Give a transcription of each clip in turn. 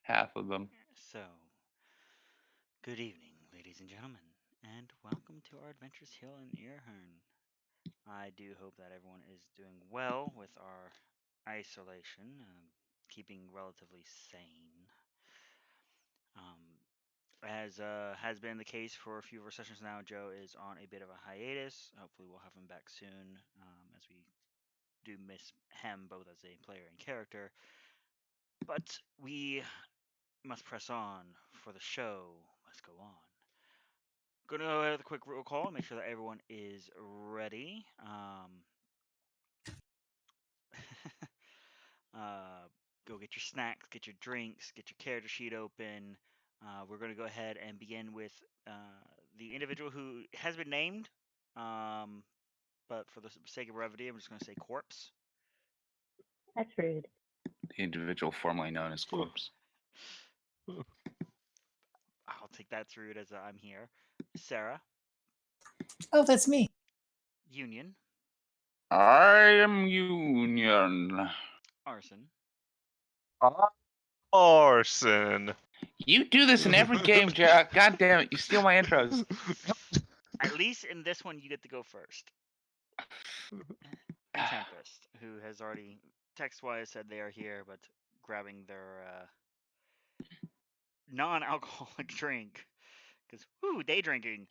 half of them. So, good evening, ladies and gentlemen, and welcome to our adventures here in IlHern. I do hope that everyone is doing well with our isolation, keeping relatively sane. Um, as has been the case for a few of our sessions now, Joe is on a bit of a hiatus. Hopefully, we'll have him back soon, as we do miss him both as a player and character. But we must press on, for the show must go on. Gonna go ahead with a quick roll call, make sure that everyone is ready. uh, go get your snacks, get your drinks, get your character sheet open. We're gonna go ahead and begin with uh, the individual who has been named, um, but for the sake of brevity, I'm just gonna say corpse. That's rude. The individual formerly known as Corpse. I'll take that through it as I'm here. Sarah, Oh, that's me. Union, I am Union. Arson. Arson. You do this in every game, Jack. God damn it! You steal my intros. At least in this one, you get to go first. And Tempest, who has already text-wise said they are here, but grabbing their non-alcoholic drink because day drinking.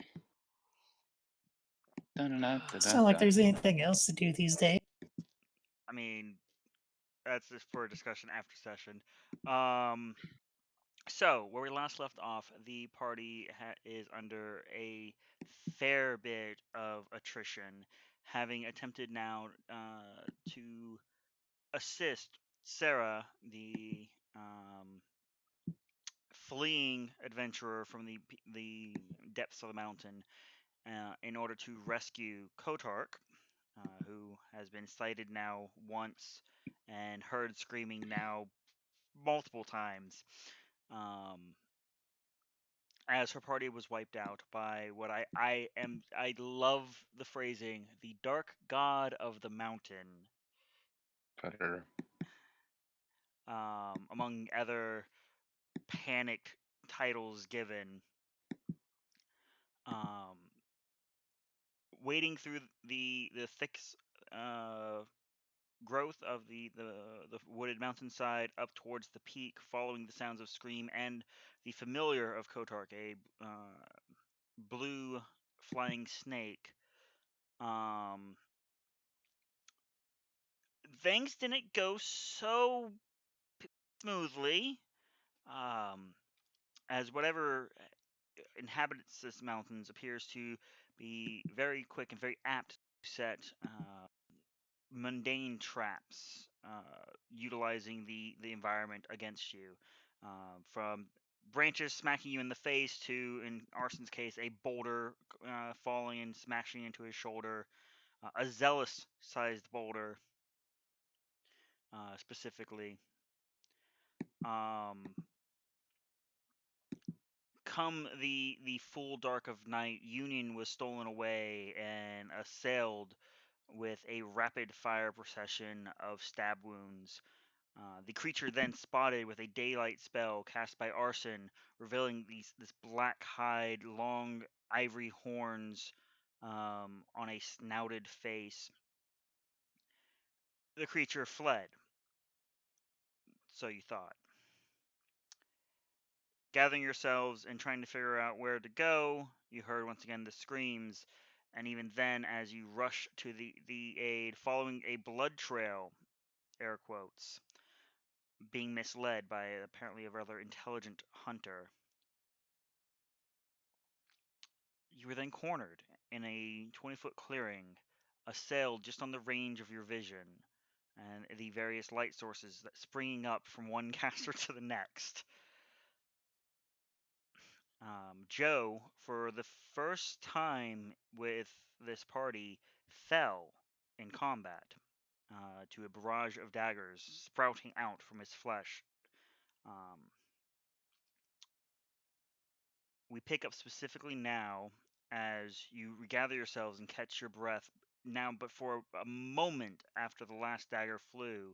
It's not like there's anything else to do these days. I mean, that's just for a discussion after session. So where we last left off, the party is under a fair bit of attrition, having attempted now to assist Sarah, the fleeing adventurer from the depths of the mountain, in order to rescue Kotark, who has been sighted now once and heard screaming now multiple times. As her party was wiped out by what I love the phrasing, the dark god of the mountain, Predator. among other panic titles given. Um, Wading through the thick growth of the wooded mountainside up towards the peak, following the sounds of scream and the familiar of Kotark, a blue flying snake. Um, Things didn't go so smoothly, um, as whatever inhabits this mountains appears to be very quick and very apt to set mundane traps, utilizing the environment against you, from branches smacking you in the face to, in Arson's case, a boulder falling and smashing into his shoulder, a zealous-sized boulder specifically. Um, Come the full dark of night, Union was stolen away and assailed with a rapid fire procession of stab wounds. The creature then spotted with a daylight spell cast by Arson, revealing this black hide, long ivory horns on a snouted face. The creature fled, so you thought. Gathering yourselves and trying to figure out where to go, you heard once again the screams, and even then, as you rush to the aid, following a blood trail, air quotes, being misled by apparently a rather intelligent hunter, you were then cornered in a 20-foot clearing, assailed just on the range of your vision, and the various light sources that springing up from one caster to the next. Joe, for the first time with this party, fell in combat to a barrage of daggers sprouting out from his flesh. Um, we pick up specifically now as you regather yourselves and catch your breath now, but for a moment after the last dagger flew,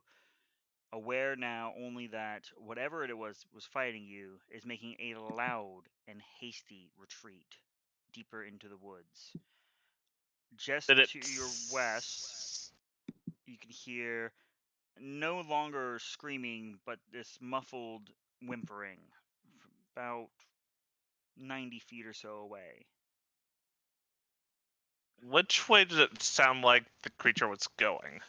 aware now only that whatever it was fighting you is making a loud and hasty retreat deeper into the woods. Just Did it? to your west, you can hear no longer screaming, but this muffled whimpering about 90 feet or so away. Which way did it sound like the creature was going?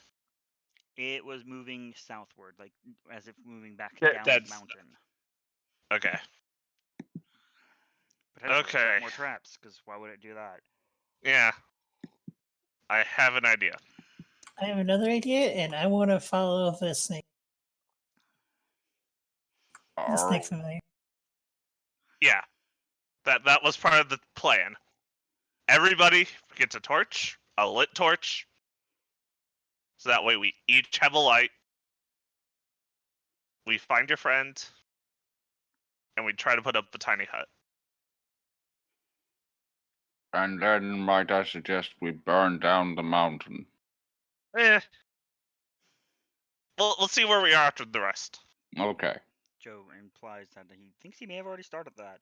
It was moving southward, like as if moving back That- down that's- the mountain. Okay. Potentially set Okay. more traps, because why would it do that? Yeah. I have an idea. I have another idea, and I want to follow the snake. The snake familiar. Yeah. That was part of the plan. Everybody gets a torch, a lit torch. So that way we each have a light. We find your friend. And we try to put up the tiny hut. And then might I suggest we burn down the mountain? We'll see where we are after the rest. Okay. Joe implies that he thinks he may have already started that.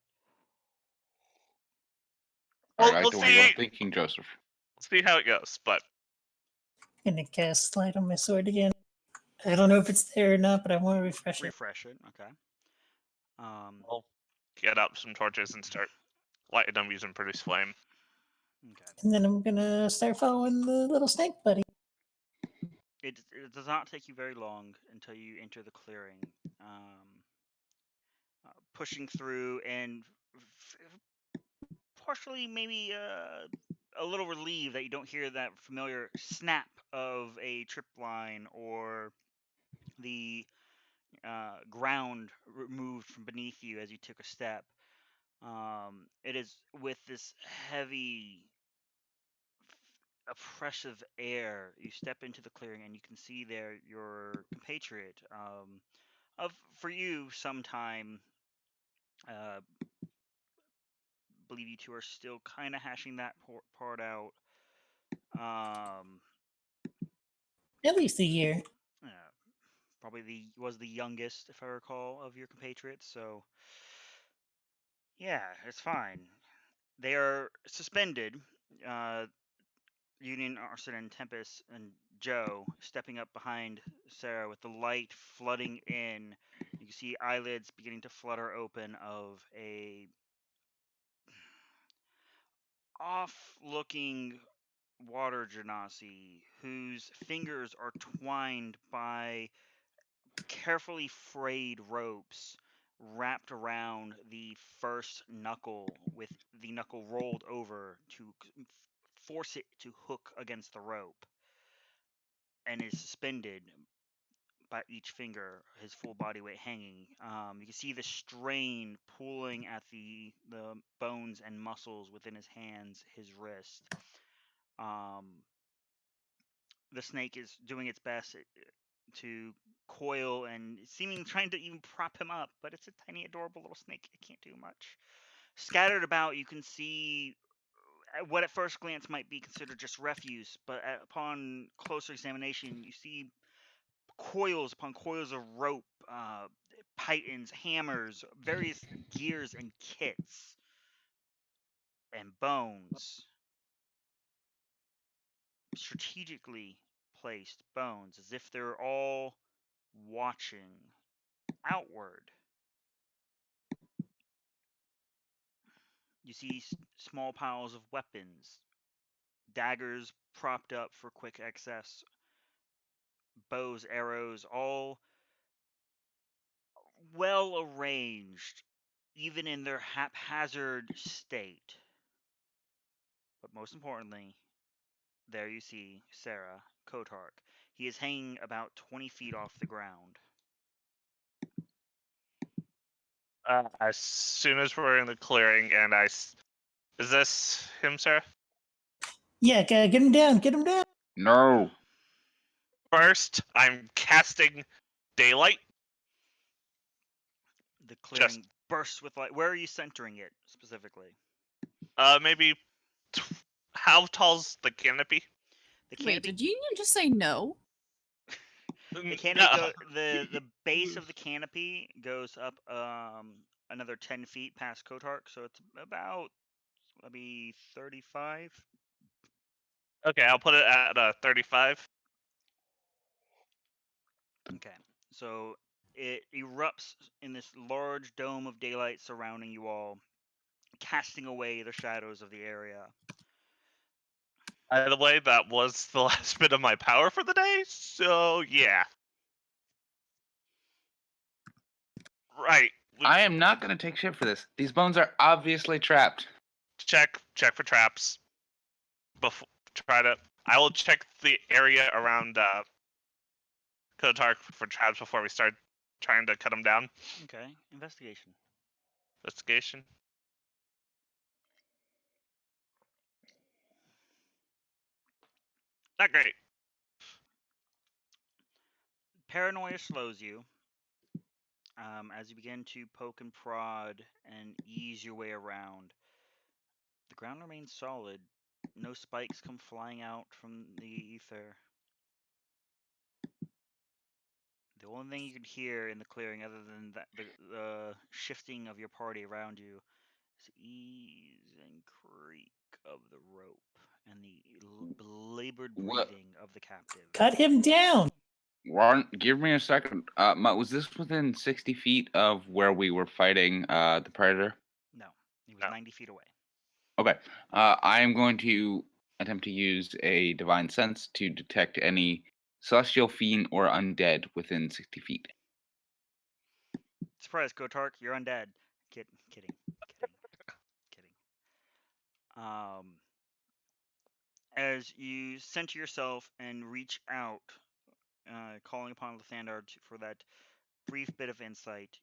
I We'll like the way see. you're thinking, Joseph. See how it goes, but Gonna cast light on my sword again. I don't know if it's there or not, but I want to refresh it. Refresh it, okay. we'll get up some torches and start lighting them using produce flame. Okay. And then I'm gonna start following the little snake buddy. It does not take you very long until you enter the clearing. Pushing through and partially maybe a little relieved that you don't hear that familiar snap of a trip line or the ground removed from beneath you as you took a step. It is with this heavy, oppressive air. You step into the clearing and you can see there your compatriot. For you, sometime. Believe you two are still kind of hashing that part out. At least a year. Probably was the youngest, if I recall, of your compatriots. So, yeah, it's fine. They are suspended. Union, Arson, and Tempest, and Joe stepping up behind Sarah with the light flooding in. You can see eyelids beginning to flutter open of a off-looking water genasi whose fingers are twined by carefully frayed ropes wrapped around the first knuckle, with the knuckle rolled over to force it to hook against the rope, and is suspended by each finger, his full body weight hanging. You can see the strain pulling at the bones and muscles within his hands, his wrist. The snake is doing its best to coil and seeming trying to even prop him up, but it's a tiny, adorable little snake. It can't do much. Scattered about, you can see what at first glance might be considered just refuse, but upon closer examination, you see coils upon coils of rope, pythons, hammers, various gears and kits, and bones. Strategically placed bones, as if they're all watching outward. You see small piles of weapons, daggers propped up for quick access, bows, arrows, all well arranged, even in their haphazard state. But most importantly, there you see Sarah Kotark. He is hanging about 20 feet off the ground. As soon as we're in the clearing, and is this him, Sarah? Yeah, get him down. Get him down. No. First, I'm casting daylight. The clearing bursts with light. Where are you centering it specifically? Maybe. How tall's the canopy? The Wait, canopy. did Union just say no? The canopy No. the base of the canopy goes up another 10 feet past Kotark, so it's about maybe 35. Okay, I'll put it at 35. Okay, so it erupts in this large dome of daylight surrounding you all, casting away the shadows of the area. By the way, that was the last bit of my power for the day, so yeah. Right. I am not going to take shit for this. These bones are obviously trapped. Check for traps. Before I will check the area around Kotark for traps before we start trying to cut them down. Okay, investigation. Investigation. Not great. Paranoia slows you as you begin to poke and prod and ease your way around. The ground remains solid. No spikes come flying out from the ether. The only thing you can hear in the clearing, other than the shifting of your party around you, is the ease and creak of the rope and the belabored What? breathing of the captive. Cut him down. Warren, give me a second. Was this within 60 feet of where we were fighting the predator? No, he was No. 90 feet away. Okay. I am going to attempt to use a divine sense to detect any celestial fiend or undead within 60 feet. Surprise, Kotark, you're undead. Kidding. As you center yourself and reach out, calling upon Lathandar for that brief bit of insight,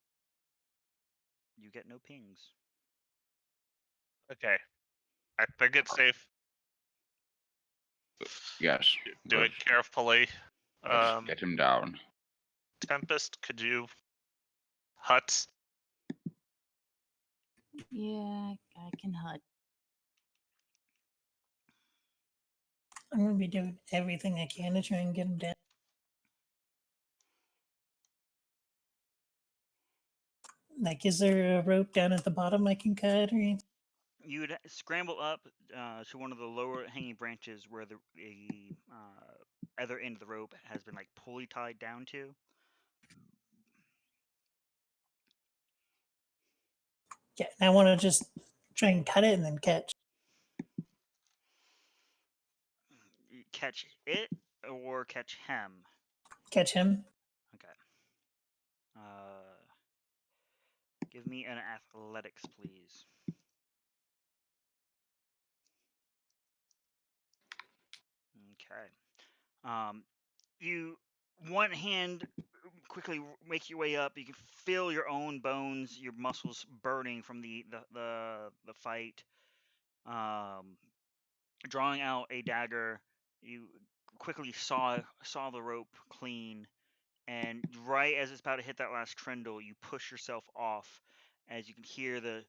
you get no pings. Okay. I think it's safe. Yes. Do it carefully. Let's get him down. Tempest, could you hut? Yeah, I can hut. I'm gonna be doing everything I can to try and get him down. Like, is there a rope down at the bottom I can cut or anything? You would scramble up to one of the lower hanging branches where the other end of the rope has been like pulley tied down to. Yeah, and I want to just try and cut it and then catch. You catch it or catch him. Catch him. Okay. Give me an athletics, please. Okay. You one hand quickly make your way up. You can feel your own bones, your muscles burning from the fight. Drawing out a dagger, you quickly saw the rope clean, and right as it's about to hit that last trindle, you push yourself off, as you can hear the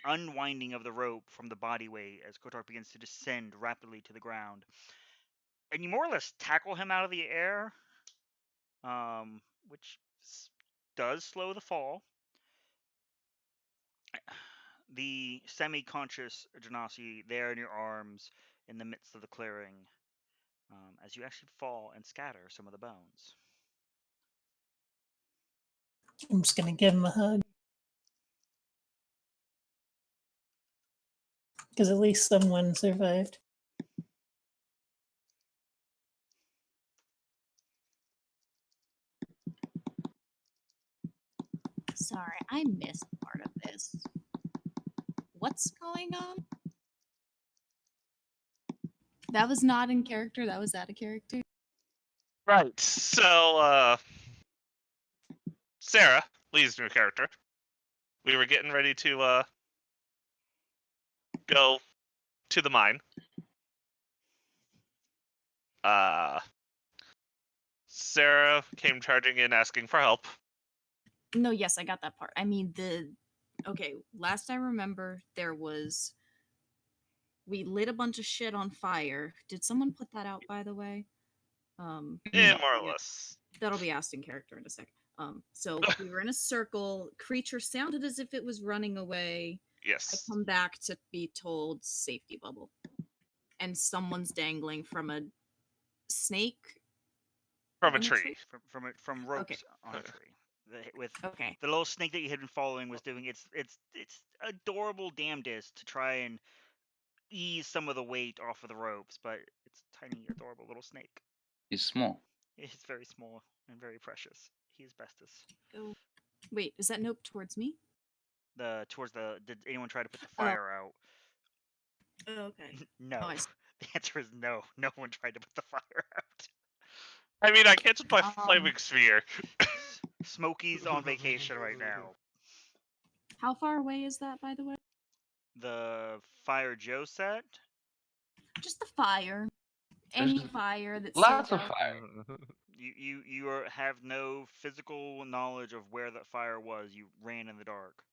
unwinding of the rope from the body weight as Kotar begins to descend rapidly to the ground. And you more or less tackle him out of the air, which does slow the fall. The semi-conscious Janasi there in your arms in the midst of the clearing, as you actually fall and scatter some of the bones. I'm just gonna give him a hug. Because at least someone survived. Sorry, I missed part of this. What's going on? That was not in character, that was out of character. Right. So, Sarah, Lee's new character. We were getting ready to go to the mine. Sarah came charging in asking for help. No, yes, I got that part. I mean, okay, last I remember, we lit a bunch of shit on fire. Did someone put that out, by the way? Yeah, No. more or Yeah. less. That'll be asked in character in a sec. So we were in a circle. Creature sounded as if it was running away. I Yes. come back to be told safety bubble, and someone's dangling from a snake. From a in tree. From ropes on a tree. With Okay. the little snake that you had been following was doing its adorable damnedest to try and ease some of the weight off of the ropes, but it's a tiny, adorable little snake. He's small. He's very small and very precious. He is bestest. Go. Wait, is that nope towards me? Did anyone try to put the Oh. fire out? Okay. No. Oh, I see. The answer is no. No one tried to put the fire out. I mean, I canceled my Um, flaming sphere. Smokey's on vacation right now. How far away is that, by the way? The fire Joe set? Just the fire. Any There's fire that's lots of fire. You have no physical knowledge of where that fire was. You ran in the dark.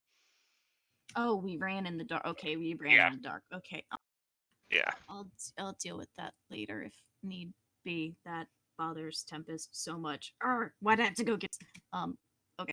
Oh, we ran in the dark. Okay, we ran Yeah. in the dark. Okay, Yeah. I'll deal with that later if need be. That bothers Tempest so much. Why'd I have to go get? Okay.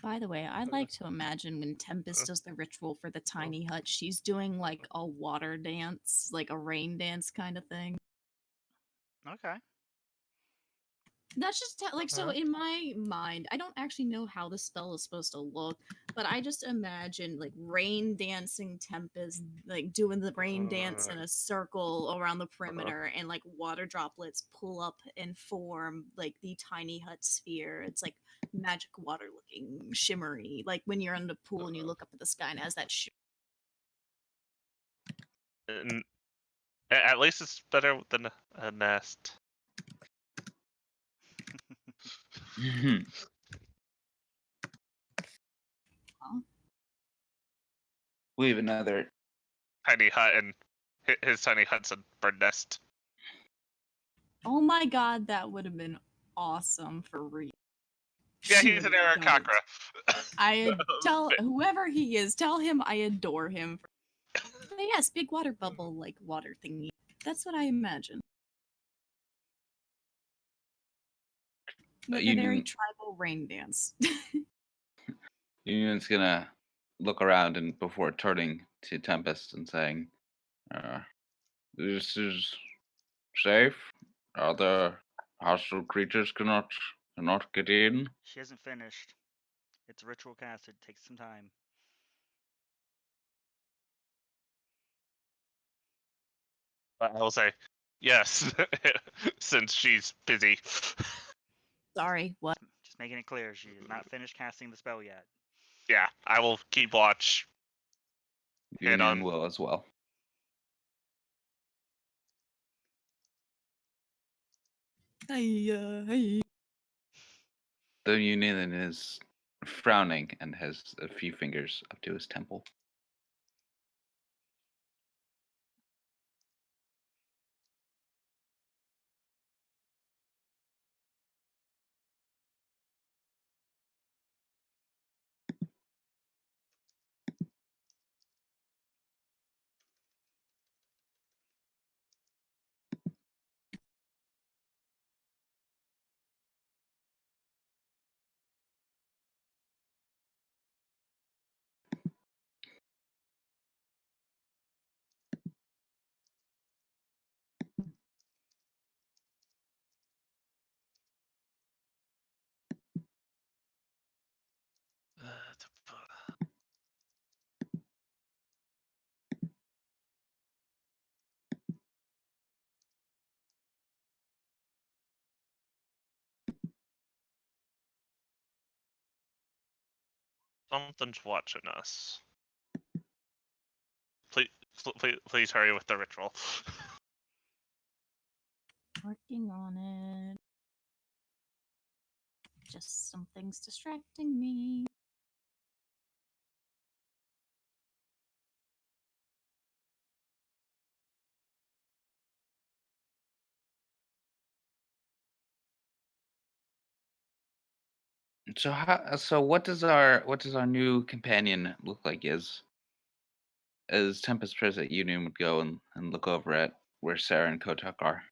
By the way, I like to imagine when Tempest does the ritual for the tiny hut, she's doing like a water dance, like a rain dance kind of thing. Okay. That's just like so in my mind, I don't actually know how the spell is supposed to look, but I just imagine like rain dancing Tempest, like doing the rain dance in a circle around the perimeter, and like water droplets pull up and form like the tiny hut sphere. It's like magic water looking shimmery, like when you're in the pool and you look up at the sky and it has that And at least it's better than a nest. We have another. Tiny hut, and his tiny hut's a bird nest. Oh my god, that would have been awesome for real. Yeah, he's an Arakakra. I tell whoever he is, tell him I adore him. But yes, big water bubble like water thingy. That's what I imagine. With a very Union. tribal rain dance. Union's gonna look around and before turning to Tempest and saying, "This is safe. Other hostile creatures cannot get in." She hasn't finished. It's ritual cast. It takes some time. I will say yes, since she's busy. Sorry, what? Just making it clear, she has not finished casting the spell yet. Yeah, I will keep watch. Hit Union on. will as well. Hey. The Union is frowning and has a few fingers up to his temple. Something's watching us. Please hurry with the ritual. Working on it. Just something's distracting me. So what does our new companion look like? As Tempest President Union would go and look over at where Sarah and Kotak are.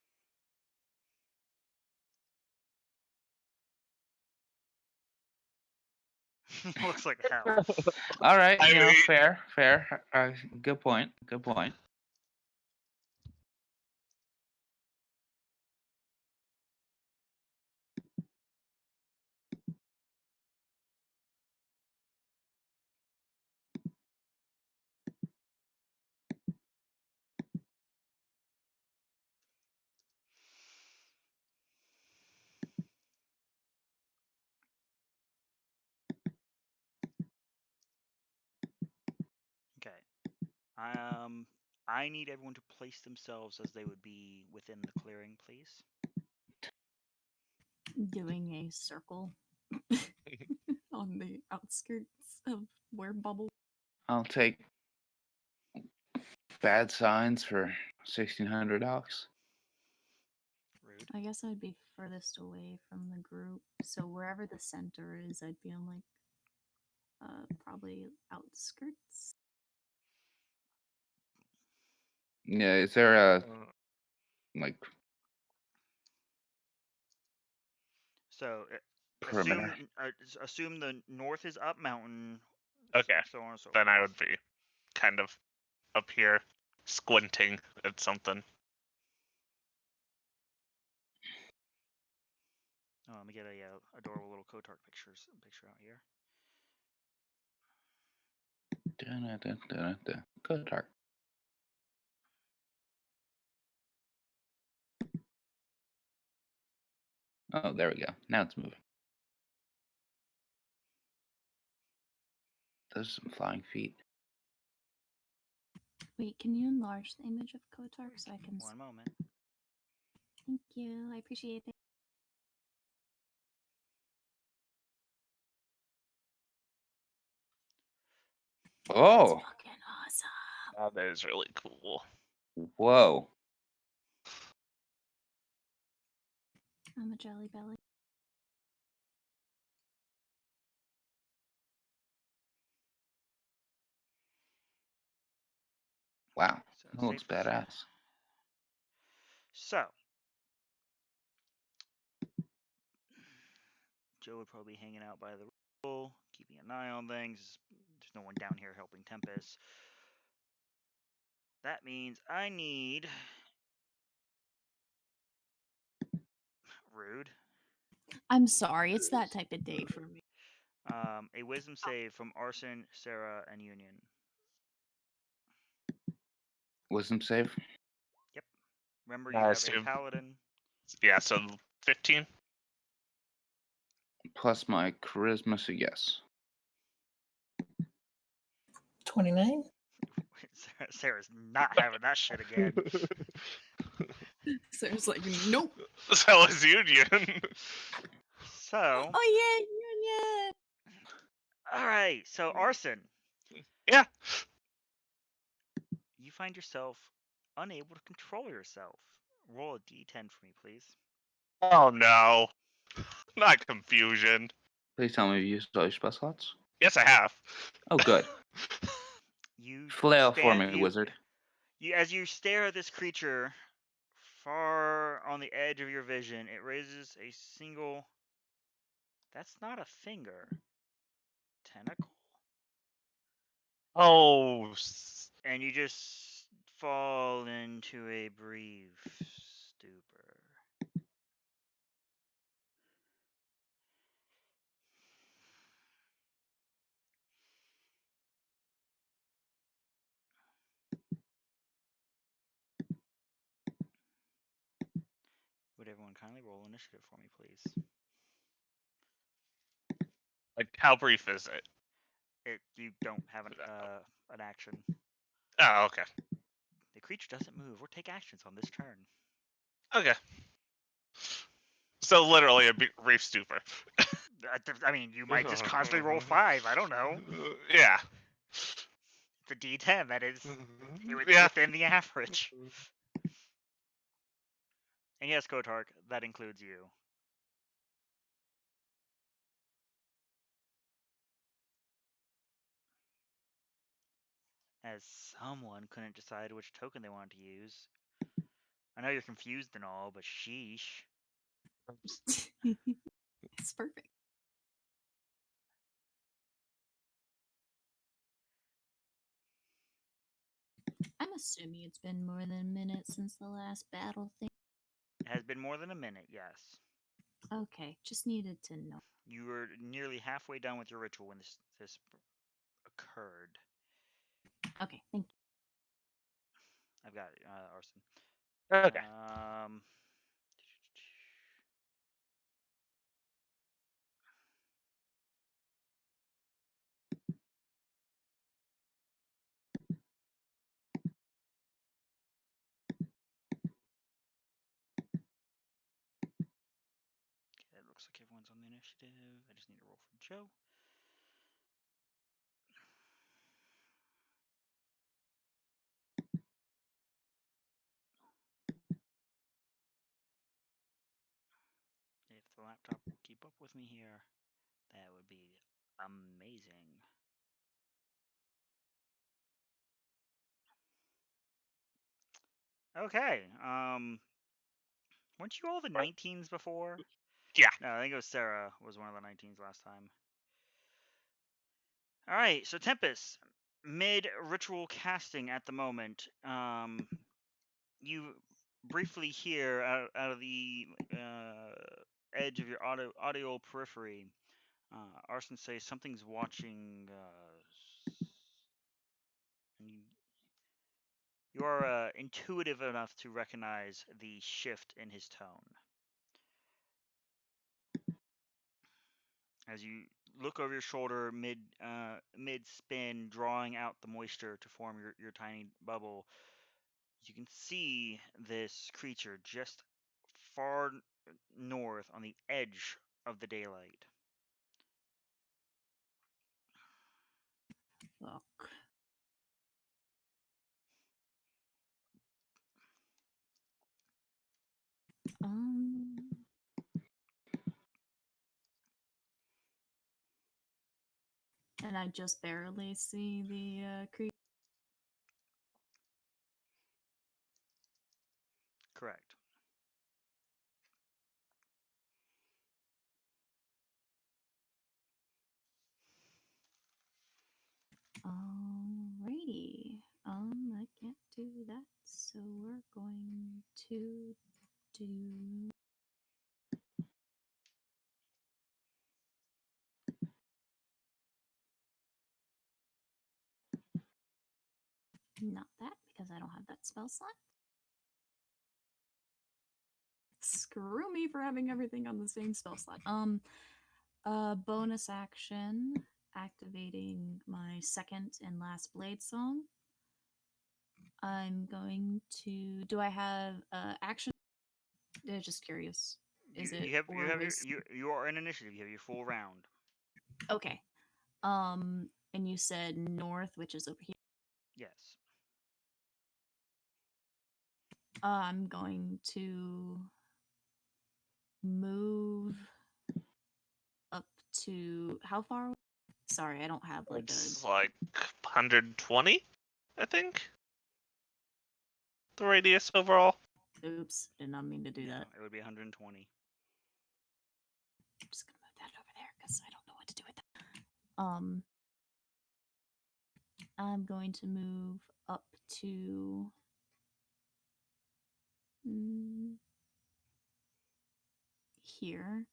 Looks like hell. All right, I mean- fair. Good point. Okay. I need everyone to place themselves as they would be within the clearing, please. Doing a circle on the outskirts of where Bubble. I'll take bad signs for $1,600. Rude. I guess I'd be furthest away from the group. So wherever the center is, I'd be on probably outskirts. Yeah, is there a like So perimeter? assume the north is up mountain. Okay, So on and so then I forth. would be kind of up here, squinting at something. Oh, let me get a adorable little Kotark picture out here. Kotak. Oh, there we go. Now it's moving. Those are some flying feet. Wait, can you enlarge the image of Kotar so I can? One moment. Thank you. I appreciate it. Oh, That's fucking awesome. That is really cool. whoa. I'm a jelly belly. Wow, So that looks badass. So Joe would probably be hanging out by the pool, keeping an eye on things. There's no one down here helping Tempest. That means I need Rude. I'm sorry, it's that type of day for me. A wisdom save from Arson, Sarah, and Union. Wisdom save. Yep. Remember, I you have a assume. paladin. Yeah, so 15. Plus my charisma, so yes. 29? Sarah's not having that shit again. So it's like, nope. So is Union. So, Oh yeah, all right. So Arson, Yeah. you find yourself unable to control yourself. Roll a d10 for me, please. Oh no. Not confusion. Please tell me you used all your spell slots. Yes, I have. Oh, good. You Flail for stand, me, wizard. as you stare at this creature far on the edge of your vision, it raises a single. That's not a finger. Tentacle. Oh. And you just fall into a brief stupor. Would everyone kindly roll initiative for me, please? Like, how brief is it? You don't have an action. Oh, okay. The creature doesn't move or take actions on this turn. Okay. So literally a brief stupor. I mean, you might just constantly roll 5. I don't know. Yeah. It's a D10. That is Yeah. within the average. And yes, Kotark, that includes you. As someone couldn't decide which token they wanted to use. I know you're confused and all, but sheesh. It's perfect. I'm assuming it's been more than a minute since the last battle thing. It has been more than a minute, yes. Okay, just needed to know. You were nearly halfway done with your ritual when this occurred. Okay, thank you. I've got it, Arson. Okay. It looks like everyone's on the initiative. I just need to roll for Joe. If the laptop will keep up with me here, that would be amazing. Okay. Weren't you all the 19s before? Yeah. No, I think it was Sarah was one of the 19s last time. All right, so Tempest, mid ritual casting at the moment. You briefly hear out of the edge of your audio periphery, Arson says something's watching. And you are intuitive enough to recognize the shift in his tone. As you look over your shoulder mid spin, drawing out the moisture to form your tiny bubble, you can see this creature just far north on the edge of the daylight. Look. And I just barely see the creature. Correct. Alrighty. I can't do that, so we're going to do not that because I don't have that spell slot. Screw me for having everything on the same spell slot. Bonus action, activating my second and last blade song. I'm going to. Do I have action? Just curious. Is it? You are in initiative. You have your full round. Okay. And you said north, which is over here. Yes. I'm going to move up to how far? Sorry, I don't have like It's like 120, I think. The radius overall. Oops, did not mean to do that. It would be 120. I'm just gonna move that over there because I don't know what to do with that. I'm going to move up to here,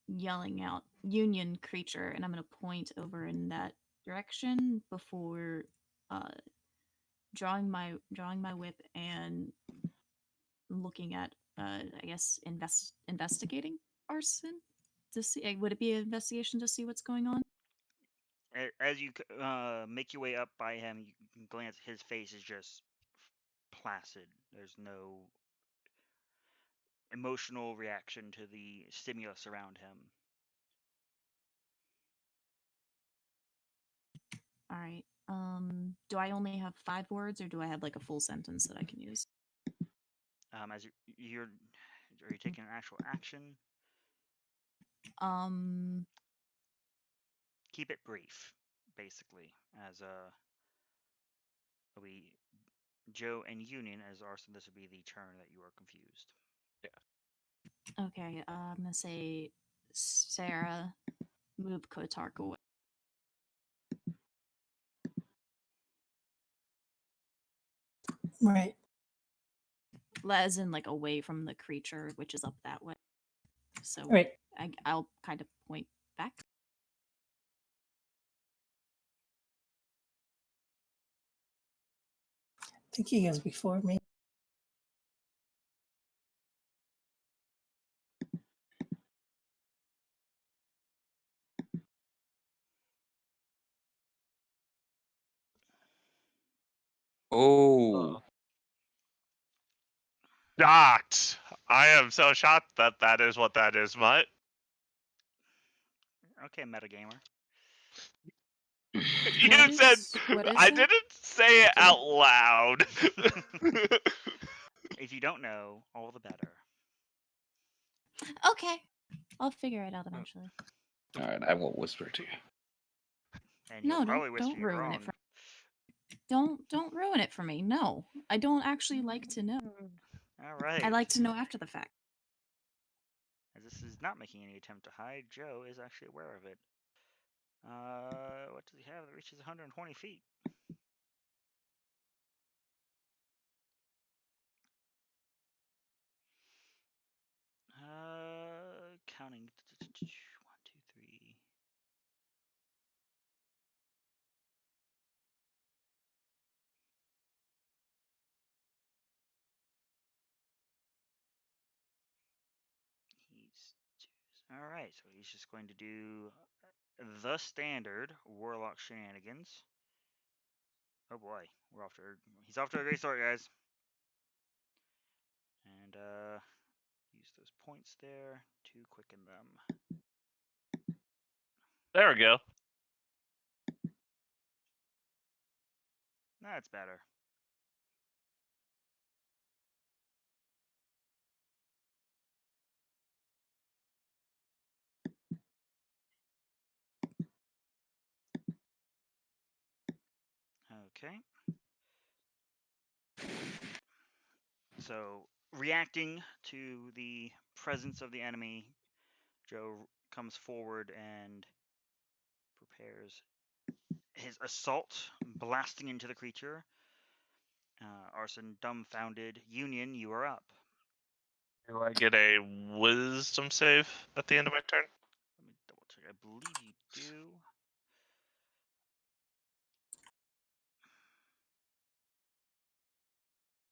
yelling out "Union creature," and I'm going to point over in that direction before drawing my whip and looking at I guess investigating Arson to see would it be an investigation to see what's going on? As you make your way up by him, you can glance. His face is just placid. There's no emotional reaction to the stimulus around him. All right. Do I only have 5 words, or do I have like a full sentence that I can use? As are you taking an actual action? Keep it brief, basically. As we Joe and Union as Arson, this would be the turn that you are confused. Okay. I'm gonna say, Sarah, move Kotark away. Right. As in, like, away from the creature, which is up that way. So Right. I'll kind of point back. I think he goes before me. Oh, Shocked. I am so shocked that that is what that is, Mutt. Okay, metagamer. You What said what is I that? didn't say it out loud. If you don't know, all the better. Okay. I'll figure it out eventually. all right. I will whisper to you. And you'll No, probably whisper don't you're ruin wrong. it for don't ruin it for me. No. I don't actually like to know. All right. I like to know after the fact. As this is not making any attempt to hide, Joe is actually aware of it. What does he have that reaches 120 feet? Counting 1, 2, 3. All right. So he's just going to do the standard warlock shenanigans. Oh boy, he's off to a great start, guys. And use those points there to quicken them. There we go. That's better. Okay. So, reacting to the presence of the enemy, Joe comes forward and prepares his assault, blasting into the creature. Arson, dumbfounded. Union, you are up. Do I get a wisdom save at the end of my turn? Let me double check. I believe you do.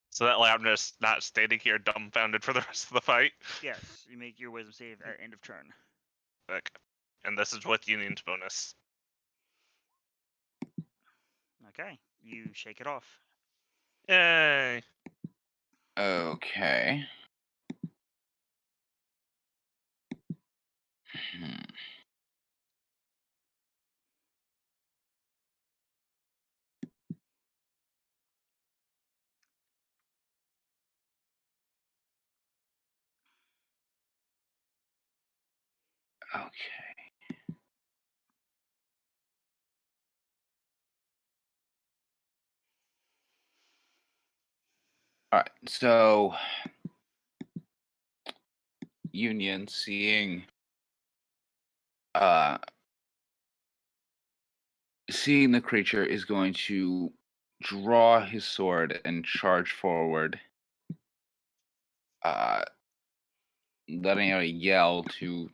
So that way I'm just not standing here dumbfounded for the rest of the fight. Yes, you make your wisdom save at end of turn. Okay. And this is with Union's bonus. Okay, you shake it off. Yay. Okay. Hmm. Okay. All right. So, Union seeing seeing the creature is going to draw his sword and charge forward, letting out a yell to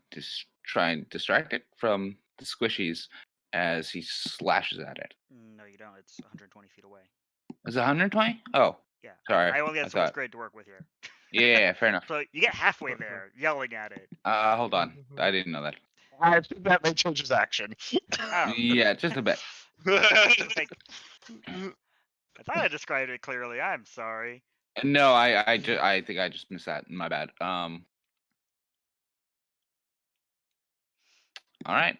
try and distract it from the squishies as he slashes at it. No, you don't. It's 120 feet away. Is it 120? Oh, Yeah, sorry. I only I had so much thought. grade to work with here. Yeah, fair enough. So you get halfway there, yelling at it. Hold on. I didn't know that. I think that may change his action. Oh. Yeah, just a bit. Like, I thought I described it clearly. I'm sorry. No, I think I just missed that. My bad. All right.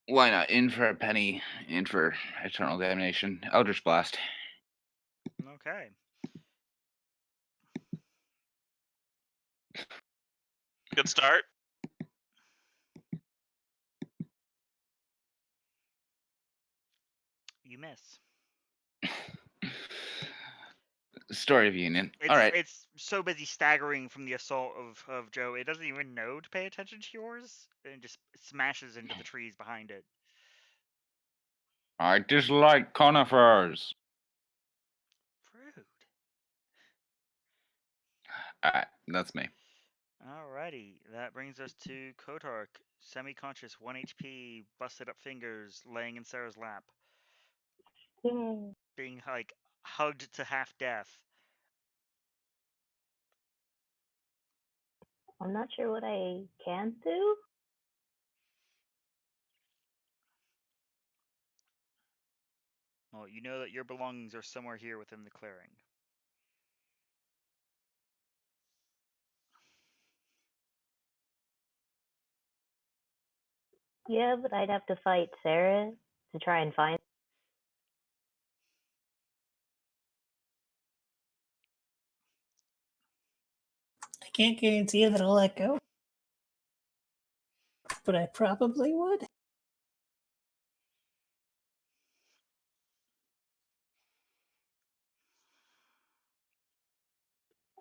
Why not? In for a penny. In for eternal damnation. Eldritch Blast. Okay. Good start. You miss. Story of Union. It's, All right. It's so busy staggering from the assault of Joe, it doesn't even know to pay attention to yours, and just smashes into the trees behind it. I dislike conifers. Rude. All right, that's me. Alrighty, that brings us to Kotark, semi-conscious, 1 HP, busted up fingers, laying in Sarah's lap, Yay. being like hugged to half death. I'm not sure what I can do. Well, you know that your belongings are somewhere here within the clearing. Yeah, but I'd have to fight Sarah to try and find. I can't guarantee that I'll let go, but I probably would.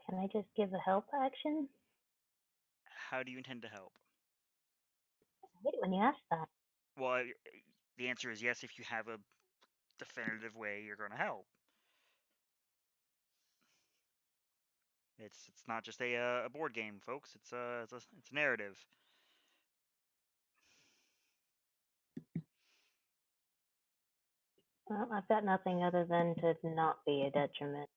Can I just give a help action? How do you intend to help? I hate it when you ask that. Well, the answer is yes if you have a definitive way you're going to help. It's not just a board game, folks. It's a narrative. Well, I've got nothing other than to not be a detriment.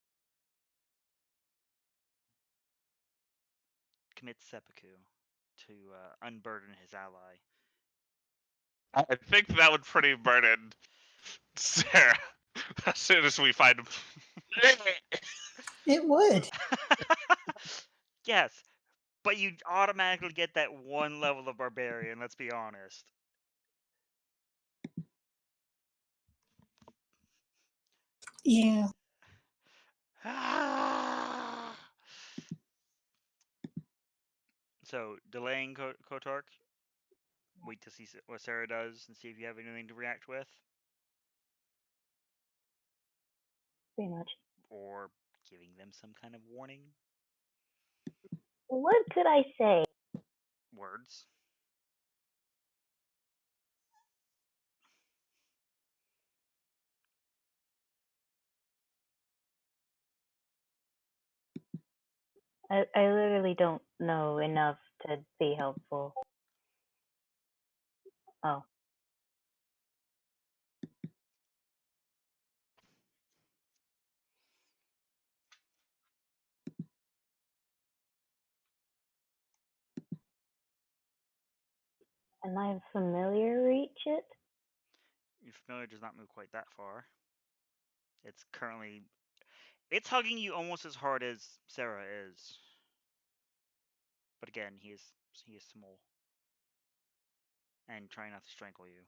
Commit seppuku to unburden his ally. I think that would pretty burden Sarah as soon as we find him. It would. Yes, but you automatically get that one level of barbarian. Let's be honest. Yeah. So delaying Kotark. Wait to see what Sarah does and see if you have anything to react with, Pretty much. or giving them some kind of warning. What could I say? Words. I literally don't know enough to be helpful. Oh. And my familiar reach it? Your familiar does not move quite that far. It's currently... It's hugging you almost as hard as Sarah is. But again, he is small. And trying not to strangle you.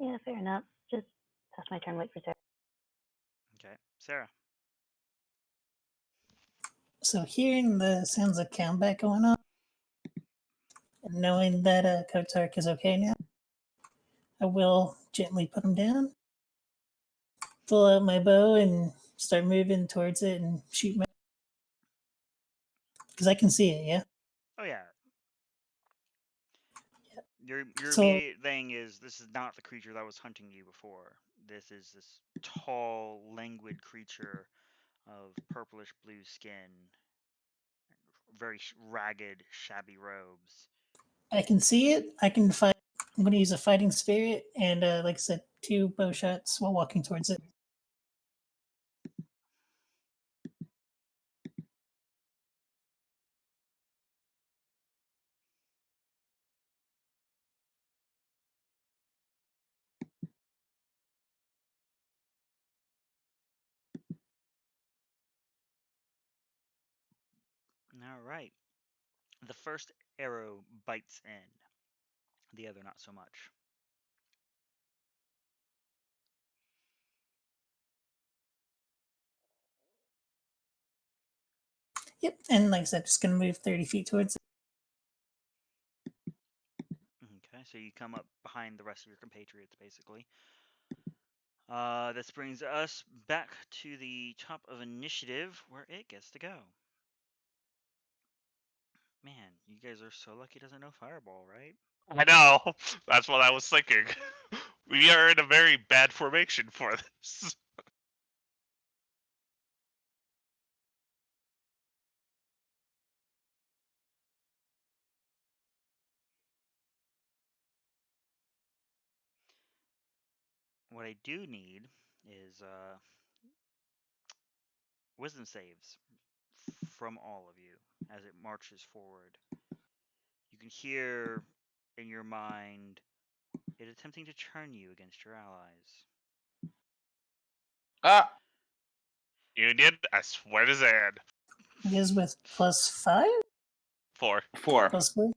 Yeah, fair enough. Just pass my turn, wait for Sarah. Okay. Sarah. So hearing the sounds of combat going on, and knowing that Kotark is okay now, I will gently put him down, pull out my bow, and start moving towards it and shoot my. Because I can see it, yeah? Oh yeah. Your So- immediate thing is this is not the creature that was hunting you before. This is this tall, languid creature of purplish blue skin, very ragged, shabby robes. I can see it. I can fight. I'm going to use a fighting spirit and, like I said, 2 bow shots while walking towards it. All right. The first arrow bites in. The other not so much. Yep, and like I said, just gonna move 30 feet towards it. Okay, so you come up behind the rest of your compatriots, basically. This brings us back to the top of initiative, where it gets to go. Man, you guys are so lucky it doesn't know Fireball, right? I know. That's what I was thinking. We are in a very bad formation for this. What I do need is wisdom saves from all of you as it marches forward. You can hear in your mind it attempting to turn you against your allies. Ah, Union, I swear to Zan. It is with +5? 4. 4. +4?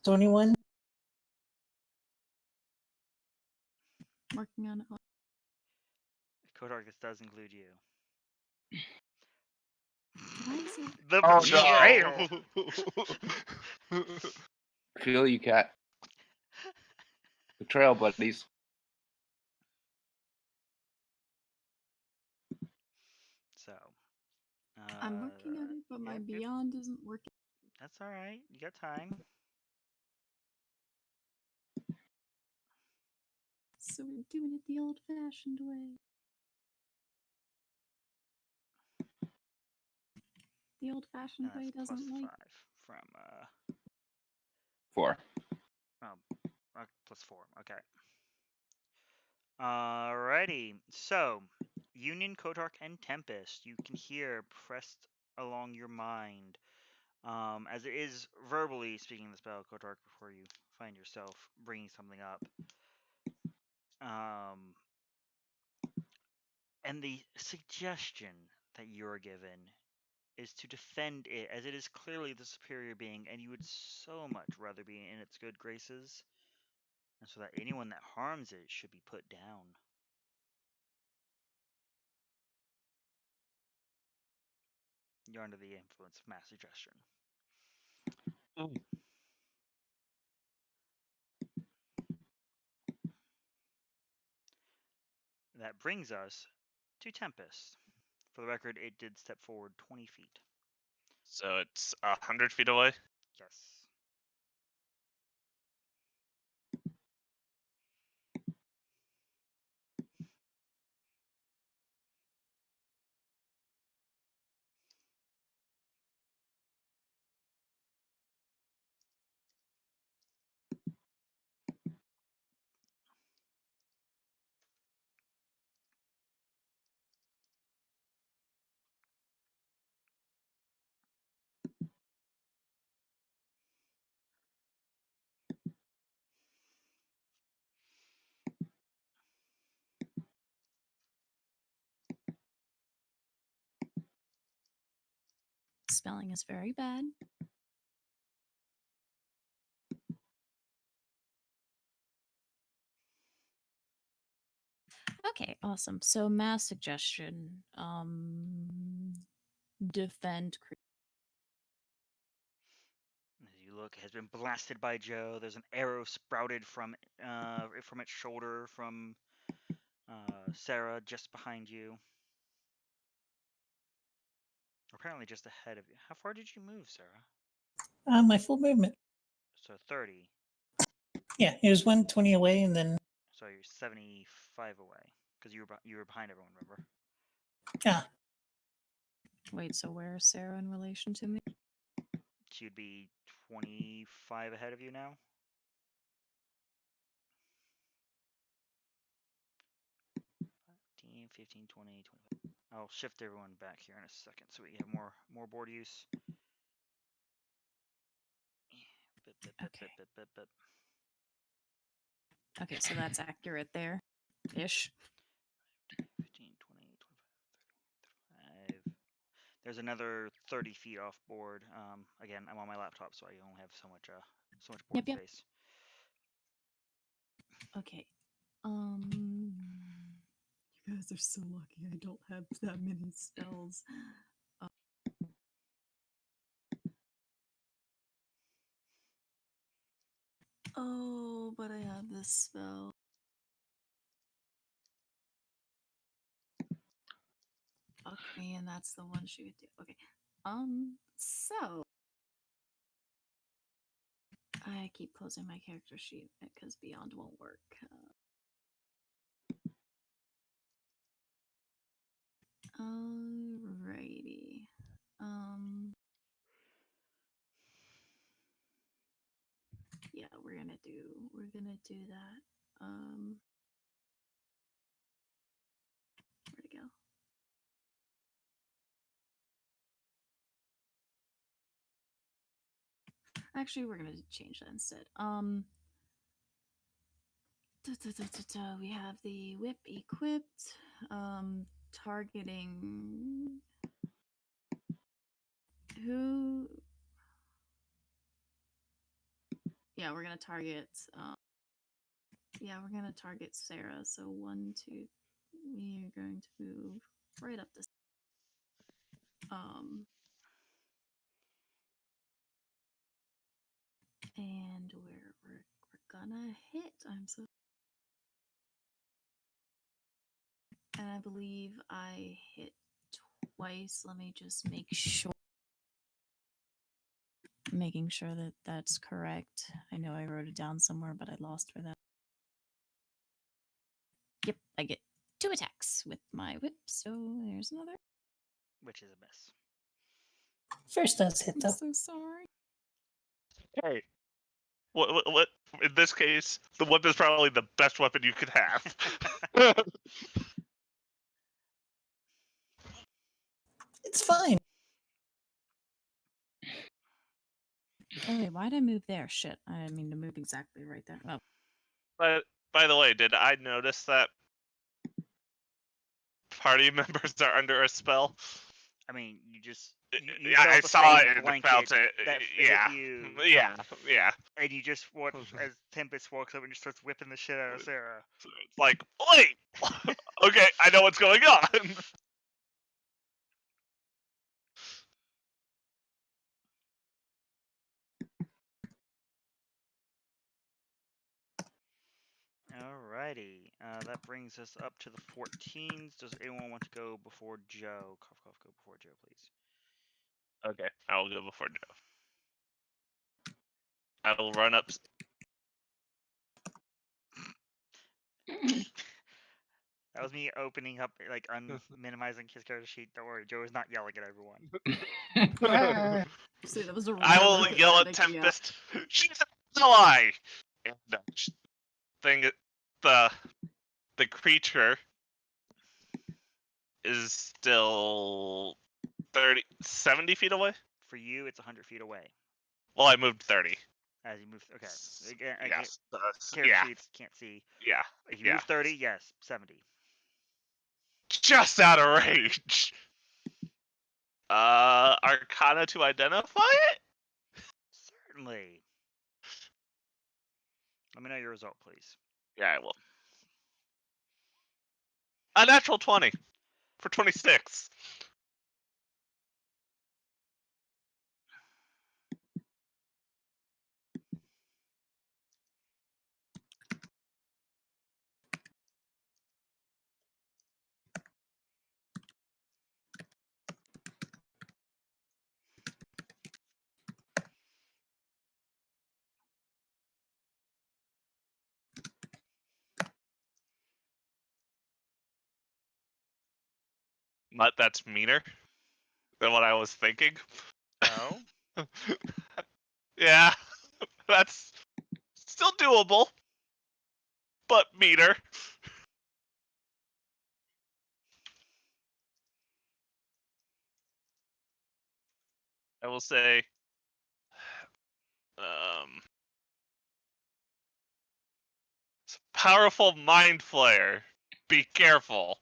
21? Working on it. Kotark, this does include you. Why is it? The Oh, betrayal. Feel you, cat. Betrayal buddies. So. I'm working on it, but my yep, yep. beyond isn't working. That's all right. You got time. So we're doing it the old-fashioned way. The old-fashioned way That's doesn't +5 like. from 4. +4. Okay. Alrighty. So, Union, Kotark, and Tempest, you can hear pressed along your mind. As it is verbally speaking the spell, Kotark, before you find yourself bringing something up. And the suggestion that you're given is to defend it, as it is clearly the superior being, and you would so much rather be in its good graces, and so that anyone that harms it should be put down. You're under the influence of mass suggestion. That brings us to Tempest. For the record, it did step forward 20 feet. So it's 100 feet away? Yes. Spelling is very bad. Okay, awesome. So mass suggestion. Defend. As you look, it has been blasted by Joe. There's an arrow sprouted from its shoulder from Sarah just behind you. Apparently just ahead of you. How far did you move, Sarah? My full movement. So 30. Yeah, it was 120 away, and then So you're 75 away. Because you were behind everyone, remember? ah, Wait, so where is Sarah in relation to me? She'd be 25 ahead of you now. 15, 20, 25. I'll shift everyone back here in a second so we have more board use. Okay. Okay, so that's accurate there, ish. 15, 20, 25, 35. There's another 30 feet off board. Again, I'm on my laptop, so I only have so much board Yep. space. Okay. You guys are so lucky. I don't have that many spells. Oh, but I have this spell. Fuck me, and that's the one she would do. Okay. So I keep closing my character sheet because Beyond won't work. Alrighty. Yeah, we're gonna do that. Where'd it go? Actually, we're gonna change that instead. We have the whip equipped. Targeting who? Yeah, we're gonna target. Yeah, we're gonna target Sarah. So 1, 2. We are going to move right up this. And we're gonna hit. I'm so. And I believe I hit twice. Let me just make sure. Making sure that that's correct. I know I wrote it down somewhere, but I lost for that. Yep, I get 2 attacks with my whip. So there's another. Which is a miss. First does hit, I'm though. so sorry. Hey, what? In this case, the whip is probably the best weapon you could have. It's fine. Oh wait, why'd I move there? Shit, I didn't mean to move exactly right there. Oh, But by the way, did I notice that party members are under a spell? I mean, you Yeah, I felt the saw same it and blanket felt it. that Yeah, hit you, yeah. and you just watch as Tempest walks up and just starts whipping the shit out of Sarah. It's like, wait, okay, I know what's going on. Alrighty, that brings us up to the 14s. Does anyone want to go before Joe? Cough, cough, go before Joe, please. Okay, I will go before Joe. I will run up. That was me opening up, like, minimizing his character sheet. Don't worry, Joe is not yelling at everyone. see, that was a I will really yell at pathetic yell. Tempest. She's an ally. And the creature is still 70 feet away. For you, it's 100 feet away. Well, I moved 30. As you move, okay. Again, Yes. character Yeah. sheets can't see. Yeah. If you move 30, yes, 70. Just out of range. Arcana to identify it? Certainly. Let me know your result, please. Yeah, I will. A natural 20 for 26. But that's meaner than what I was thinking. Oh? Yeah, that's still doable, but meaner. I will say, it's a powerful mind flayer. Be careful.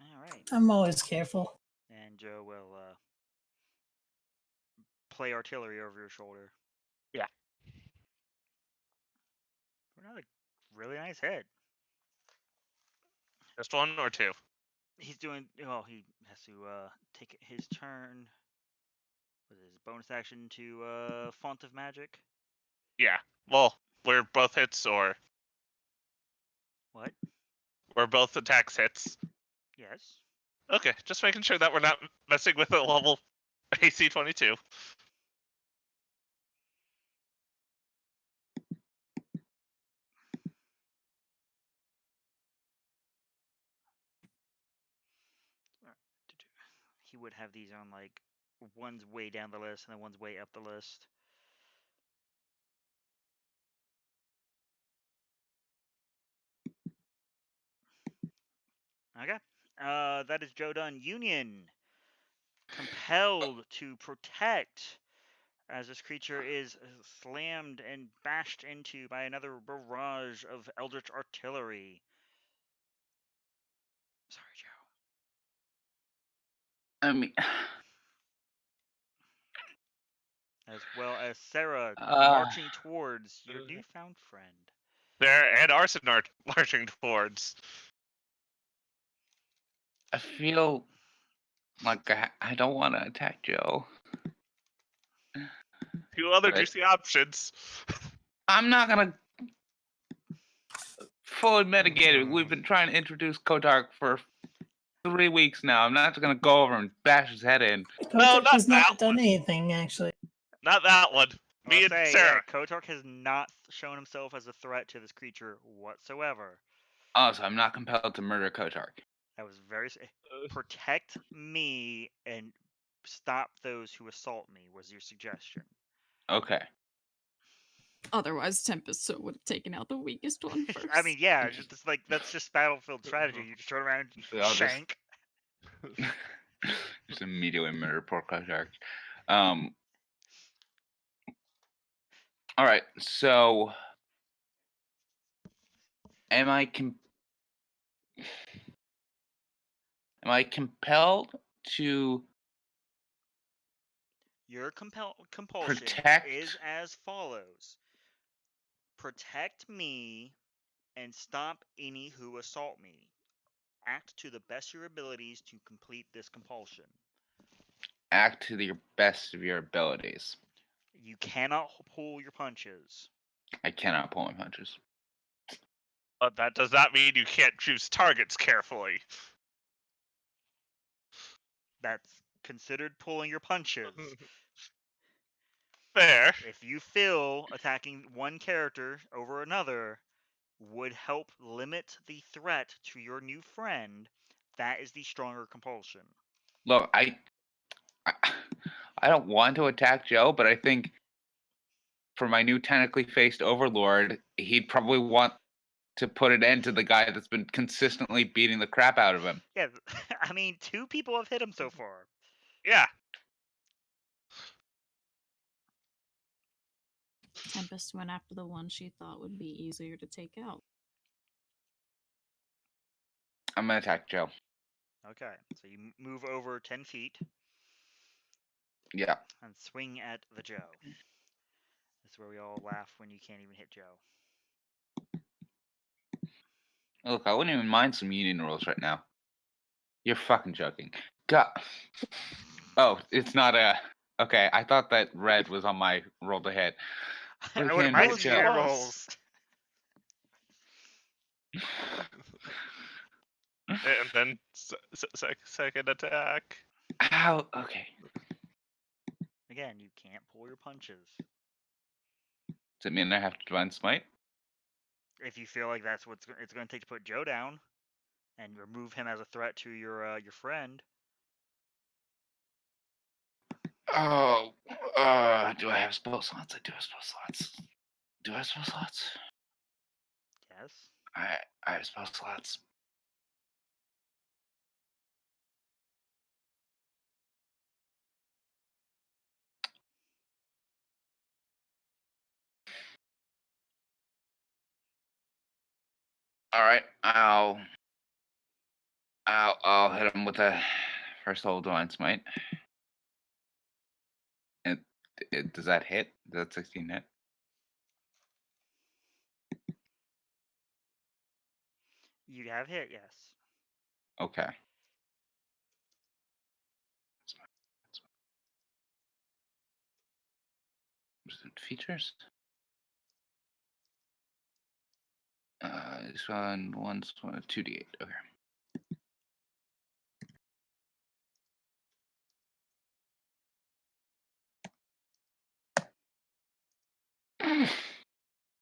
All right. I'm always careful. And Joe will play artillery over your shoulder. Yeah. For another really nice hit. Just one or two. He's doing. Well, he has to take his turn with his bonus action to Font of Magic. Yeah. Well, we're both hits, or What? we're both attacks hits. Yes. Okay, just making sure that we're not messing with a level AC 22. He would have these on like one's way down the list and then one's way up the list. Okay. That is Joe done. Union. Compelled to protect as this creature is slammed and bashed into by another barrage of Eldritch Artillery. Sorry, Joe. I mean, As well as Sarah uh, marching towards your newfound friend. There, and Arson are marching towards. I feel like I don't want to attack Joe. Two other But juicy options. I'm not gonna fully mitigate it. We've been trying to introduce Kotark for 3 weeks now. I'm not gonna go over and bash his head in. No, Kotek not has not that done one. anything, actually. Not that one. Me I'll and say, Sarah. yeah, Kotark has not shown himself as a threat to this creature whatsoever. Also, I'm not compelled to murder Kotark. That was very. Protect me and stop those who assault me was your suggestion. Okay. Otherwise, Tempest so would have taken out the weakest one first. I mean, yeah, just like that's just battlefield strategy. You just turn around So and I'll just- shank. Just immediately murder poor Kotark. All right. So, am I compelled to Your compulsion Protect- is as follows: protect me and stop any who assault me. Act to the best of your abilities to complete this compulsion. act to the best of your abilities? You cannot pull your punches. I cannot pull my punches. But that does not mean you can't choose targets carefully. That's considered pulling your punches. Fair. If you feel attacking one character over another would help limit the threat to your new friend, that is the stronger compulsion. Look, I don't want to attack Joe, but I think for my new technically faced overlord, he'd probably want to put an end to the guy that's been consistently beating the crap out of him. Yeah, I mean, 2 people have hit him so far. Yeah. Tempest went after the one she thought would be easier to take out. I'm gonna attack Joe. Okay, so you move over 10 feet Yeah. and swing at the Joe. This is where we all laugh when you can't even hit Joe. Look, I wouldn't even mind some union rules right now. You're fucking joking. God. Oh, it's not a. Okay, I thought that red was on my roll to hit. I Okay, wouldn't mind Miss seeing your Joe. rolls. And then second attack. Ow. Okay. Again, you can't pull your punches. Does it mean I have to divine smite? If you feel like that's what it's going to take to put Joe down and remove him as a threat to your friend. Oh. Do I have spell slots? I do have spell slots. Do I have spell slots? Yes. I have spell slots. All right, I'll hit him with a first level divine smite. And does that hit? Does that 16 hit? You have hit, yes. Okay. Features. This one's 2d8. Okay.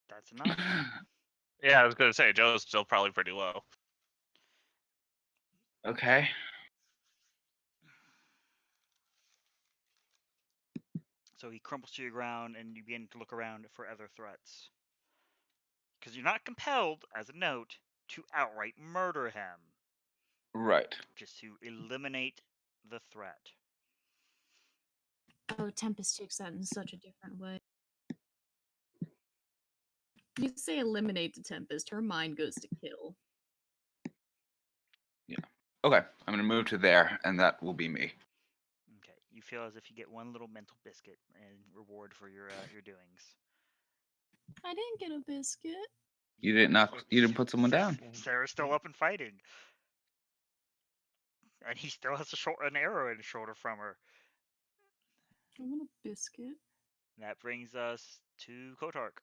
That's enough. Yeah, I was gonna say Joe's still probably pretty low. Okay. So he crumbles to your ground, and you begin to look around for other threats. Because you're not compelled, as a note, to outright murder him. Right. Just to eliminate the threat. Oh, Tempest takes that in such a different way. You say eliminate the Tempest, her mind goes to kill. Okay. I'm gonna move to there, and that will be me. Okay, you feel as if you get one little mental biscuit in reward for your doings. I didn't get a biscuit. You didn't knock. You didn't put someone down. Sarah's still up and fighting, and he still has an arrow in his shoulder from her. I want a biscuit. And that brings us to Kotark.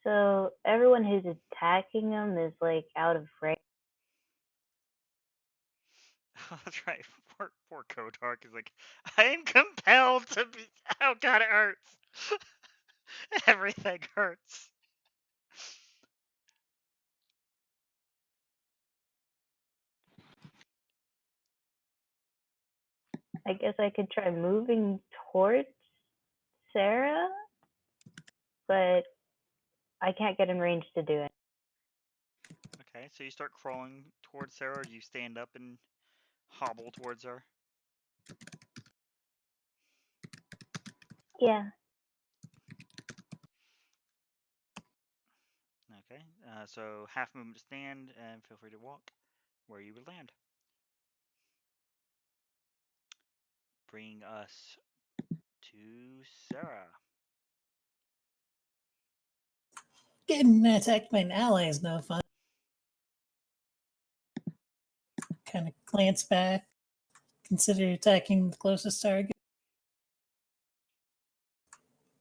So everyone who's attacking him is like out of range. That's right. Poor Kotark is like, I am compelled to be. Oh god, it hurts. Everything hurts. I guess I could try moving towards Sarah, but I can't get in range to do it. Okay, so you start crawling towards Sarah. Or do you stand up and hobble towards her? Yeah. Okay, so half movement to stand, and feel free to walk where you would land. Bring us to Sarah. Getting attacked by an ally is no fun. Kind of glance back, consider attacking the closest target.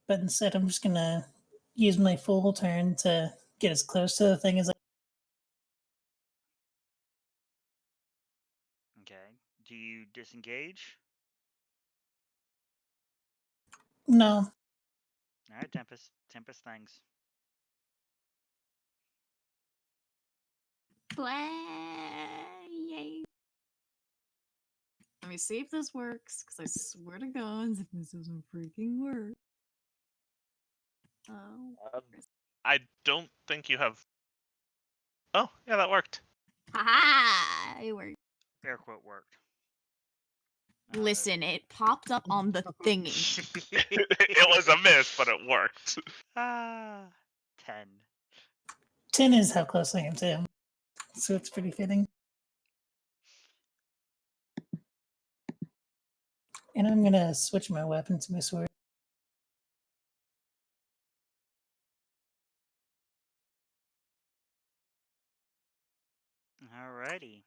But instead, I'm just gonna use my full turn to get as close to the thing as I. Okay, do you disengage? No, All right, Tempest. Tempest things. Yay. Let me see if this works, because I swear to God, this doesn't freaking work. Oh. I don't think you have. Oh, yeah, that worked. Haha! It worked. Air quote worked. Listen, it popped up on the thingy. It was a miss, but it worked. 10. 10 is how close I am to him, so it's pretty fitting. And I'm gonna switch my weapon to my sword. Alrighty.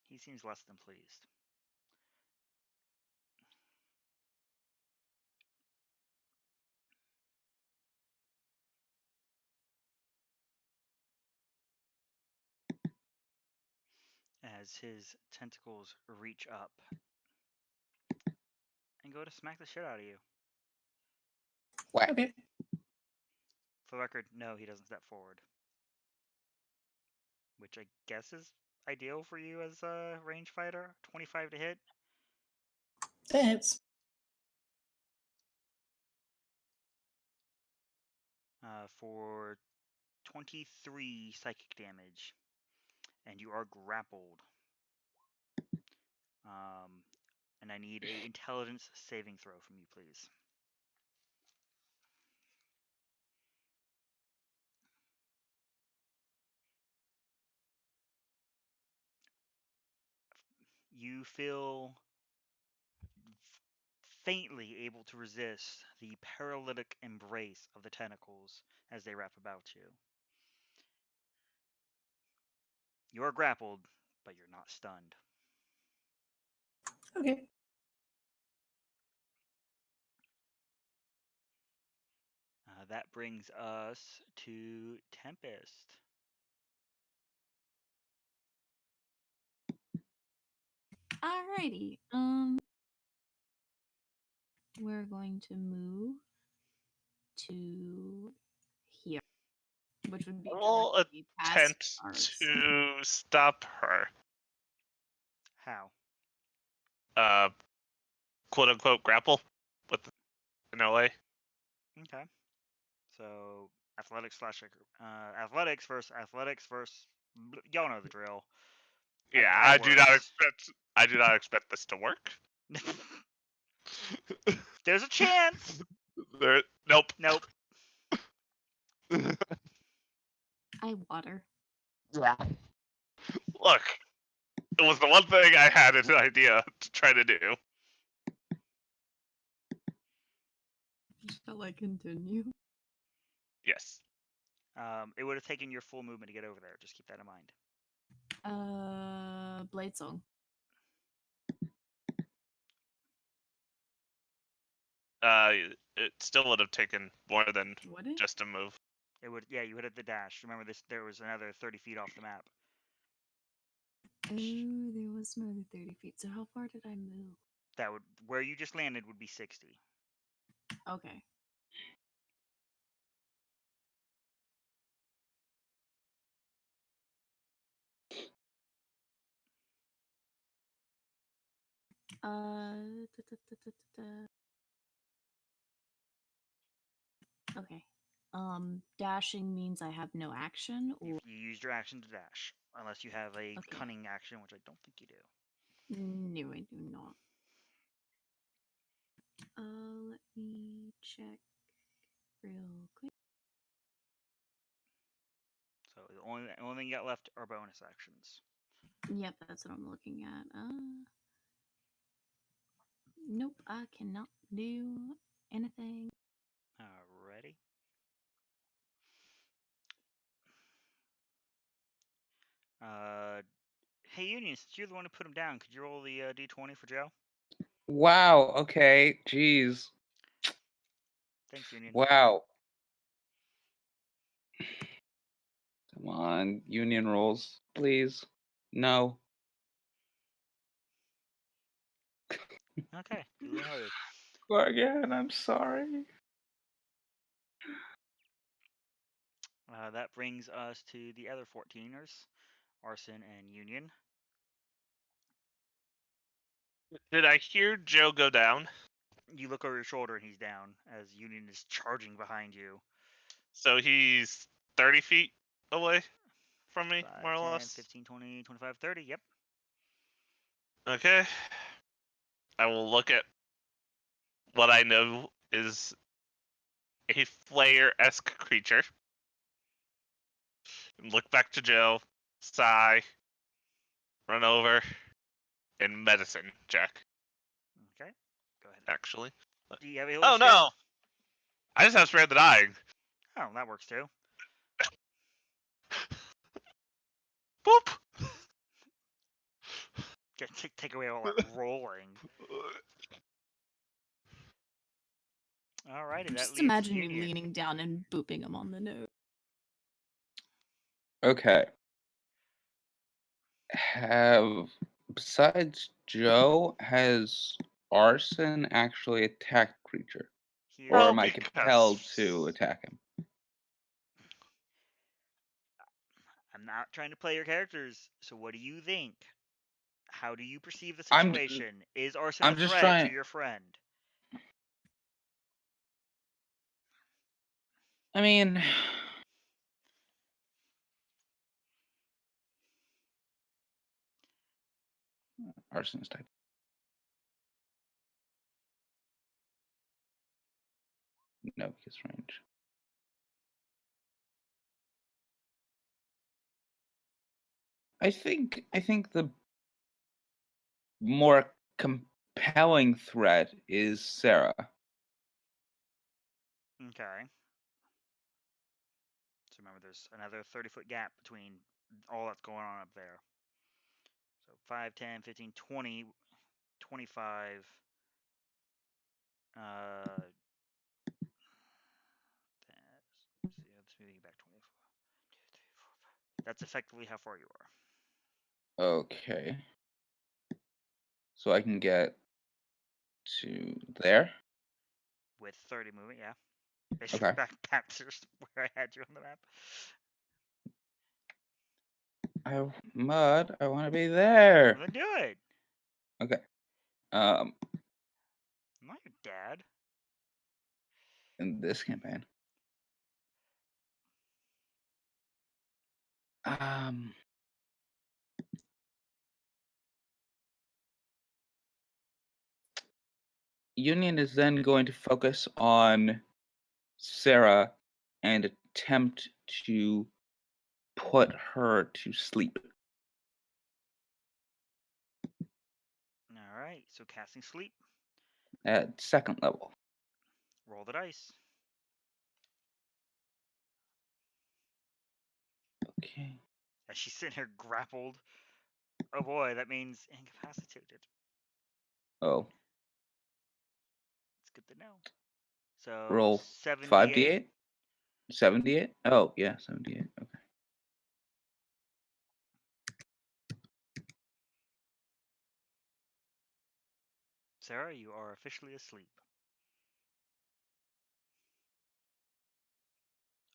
He seems less than pleased. As his tentacles reach up and go to smack the shit out of you. Whack. Okay. For the record, no, he doesn't step forward. Which I guess is ideal for you as a range fighter. 25 to hit. That hits. For 23 psychic damage. and you are grappled. And I need a intelligence saving throw from you, please. You feel faintly able to resist the paralytic embrace of the tentacles as they wrap about you. You are grappled, but you're not stunned. Okay. That brings us to Tempest. Alrighty. We're going to move to here, which would be We'll directly past attempt ours. to stop her. How? Quote unquote grapple with an OA. Okay. So athletics slash athletics versus athletics versus. Y'all know the drill. Yeah, I I do not worked. expect this to work. There's a chance. Nope. Nope. I water. Yeah. Look, it was the one thing I had an idea to try to do. Shall I continue? Yes. It would have taken your full movement to get over there. Just keep that in mind. Blade Song. It still would have taken more than Would it? just a move. It would. Yeah, you would have the dash. Remember this? There was another 30 feet off the map. Oh, there was another 30 feet. So how far did I move? That would where you just landed would be 60. Okay. Da, da, da, da, da, da. Okay. Dashing means I have no action, or You used your action to dash, unless you have a Okay. cunning action, which I don't think you do. no, I do not. Let me check real quick. So the only thing you got left are bonus actions. Yep, that's what I'm looking at. Nope, I cannot do anything. Alrighty. Hey Union, since you're the one who put him down, could you roll the d20 for Joe? Wow. Okay. Jeez. Thanks, Union. Wow. Come on, union rules, please. No. Okay, duly noted. Again, I'm sorry. That brings us to the other 14ers, Arson and Union. Did I hear Joe go down? You look over your shoulder and he's down as Union is charging behind you. So he's 30 feet away from me, 5, more or 10, less. 15, 20, 25, 30. Yep. Okay. I will look at what I know is a flare-esque creature. And look back to Joe, sigh, run over, and medicine check, Okay. Go ahead. actually. Do you have a Oh healing no! I just have Spare the Dying. Oh, that works too. Boop! Take away all that rolling. Alrighty, that Just leaves imagine Union. me leaning down and booping him on the nose. Okay. Besides Joe, has Arson actually attacked creature? Here, Or Well, am I compelled to attack him? I'm not trying to play your characters, so what do you think? How do you perceive the I'm- situation? Is Arson a I'm just threat trying- to your friend? I mean, arsonist type. No, because range. I think the more compelling threat is Sarah. Okay. So remember, there's another 30-foot gap between all that's going on up there. So 5, 10, 15, 20, 25. Let's move you back 24. 2, 3, 4, 5. That's effectively how far you are. Okay. So I can get to there. With 30 movement, yeah. Basically Okay. back to where I had you on the map. Mud, I want to be there. Then do it. Okay. I'm not your dad. In this campaign. Union is then going to focus on Sarah and attempt to put her to sleep. All right. So casting sleep. At second level. Roll the dice. Okay. As she's sitting here grappled. Oh boy, that means incapacitated. Oh. It's good to know. So Roll 78. 5d8? 78? Oh, yeah, 78. Okay. Sarah, you are officially asleep.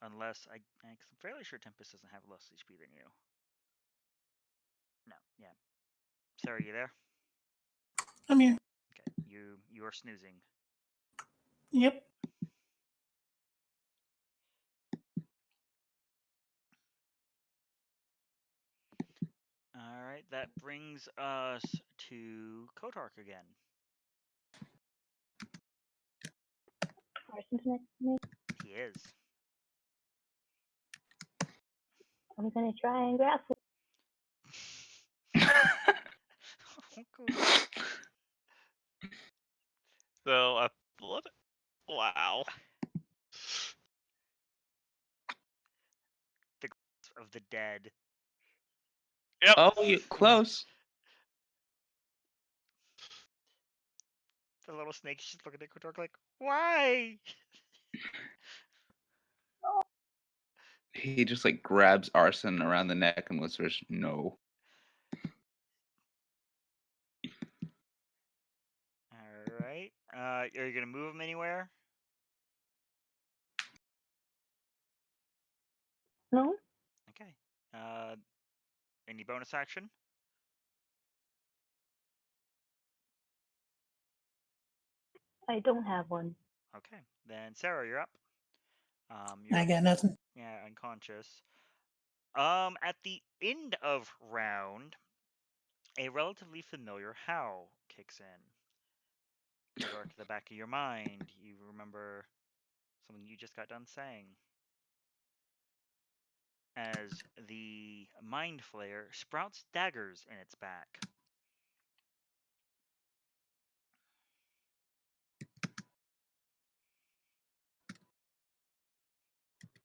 Unless I'm fairly sure Tempest doesn't have less HP than you. No, yeah. Sarah, you there? I'm here. Okay, you are snoozing. Yep. All right, that brings us to Kotark again. Arson's next to me. He is. I'm gonna try and grapple. So, wow. The of the dead. Yep. Oh, you close. The little snake is just looking at Kotark like, why? He just like grabs Arson around the neck and whispers, "No." All right. Are you gonna move him anywhere? No, Okay. Any bonus action? I don't have one. Okay. Then Sarah, you're up. I You're got nothing. unconscious. At the end of round, a relatively familiar howl kicks in. Dark at the back of your mind, you remember something you just got done saying. As the Mind Flayer sprouts daggers in its back.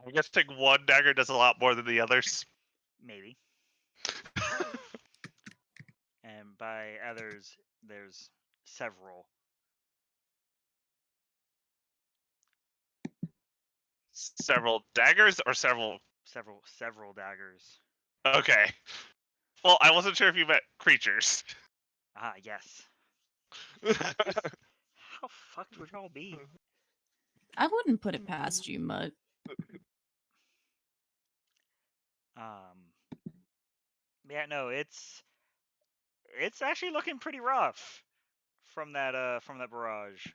I guess taking one dagger does a lot more than the others. Maybe. And by others, there's several. Several daggers or several? Several daggers. Okay. Well, I wasn't sure if you meant creatures. Ah, yes. How fucked would y'all be? I wouldn't put it past you, Mutt. Yeah, no, it's actually looking pretty rough from that barrage. I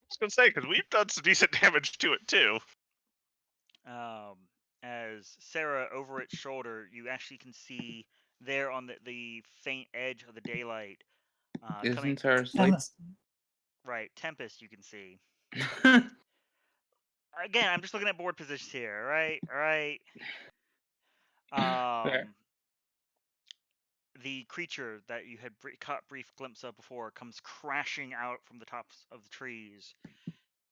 was gonna say, because we've done some decent damage to it too. As Sarah, over its shoulder, you actually can see there on the faint edge of the daylight. Coming Isn't there a sleep? right, Tempest. You can see. Again, I'm just looking at board positions here. All right. Fair. The creature that you had caught brief glimpse of before comes crashing out from the tops of the trees,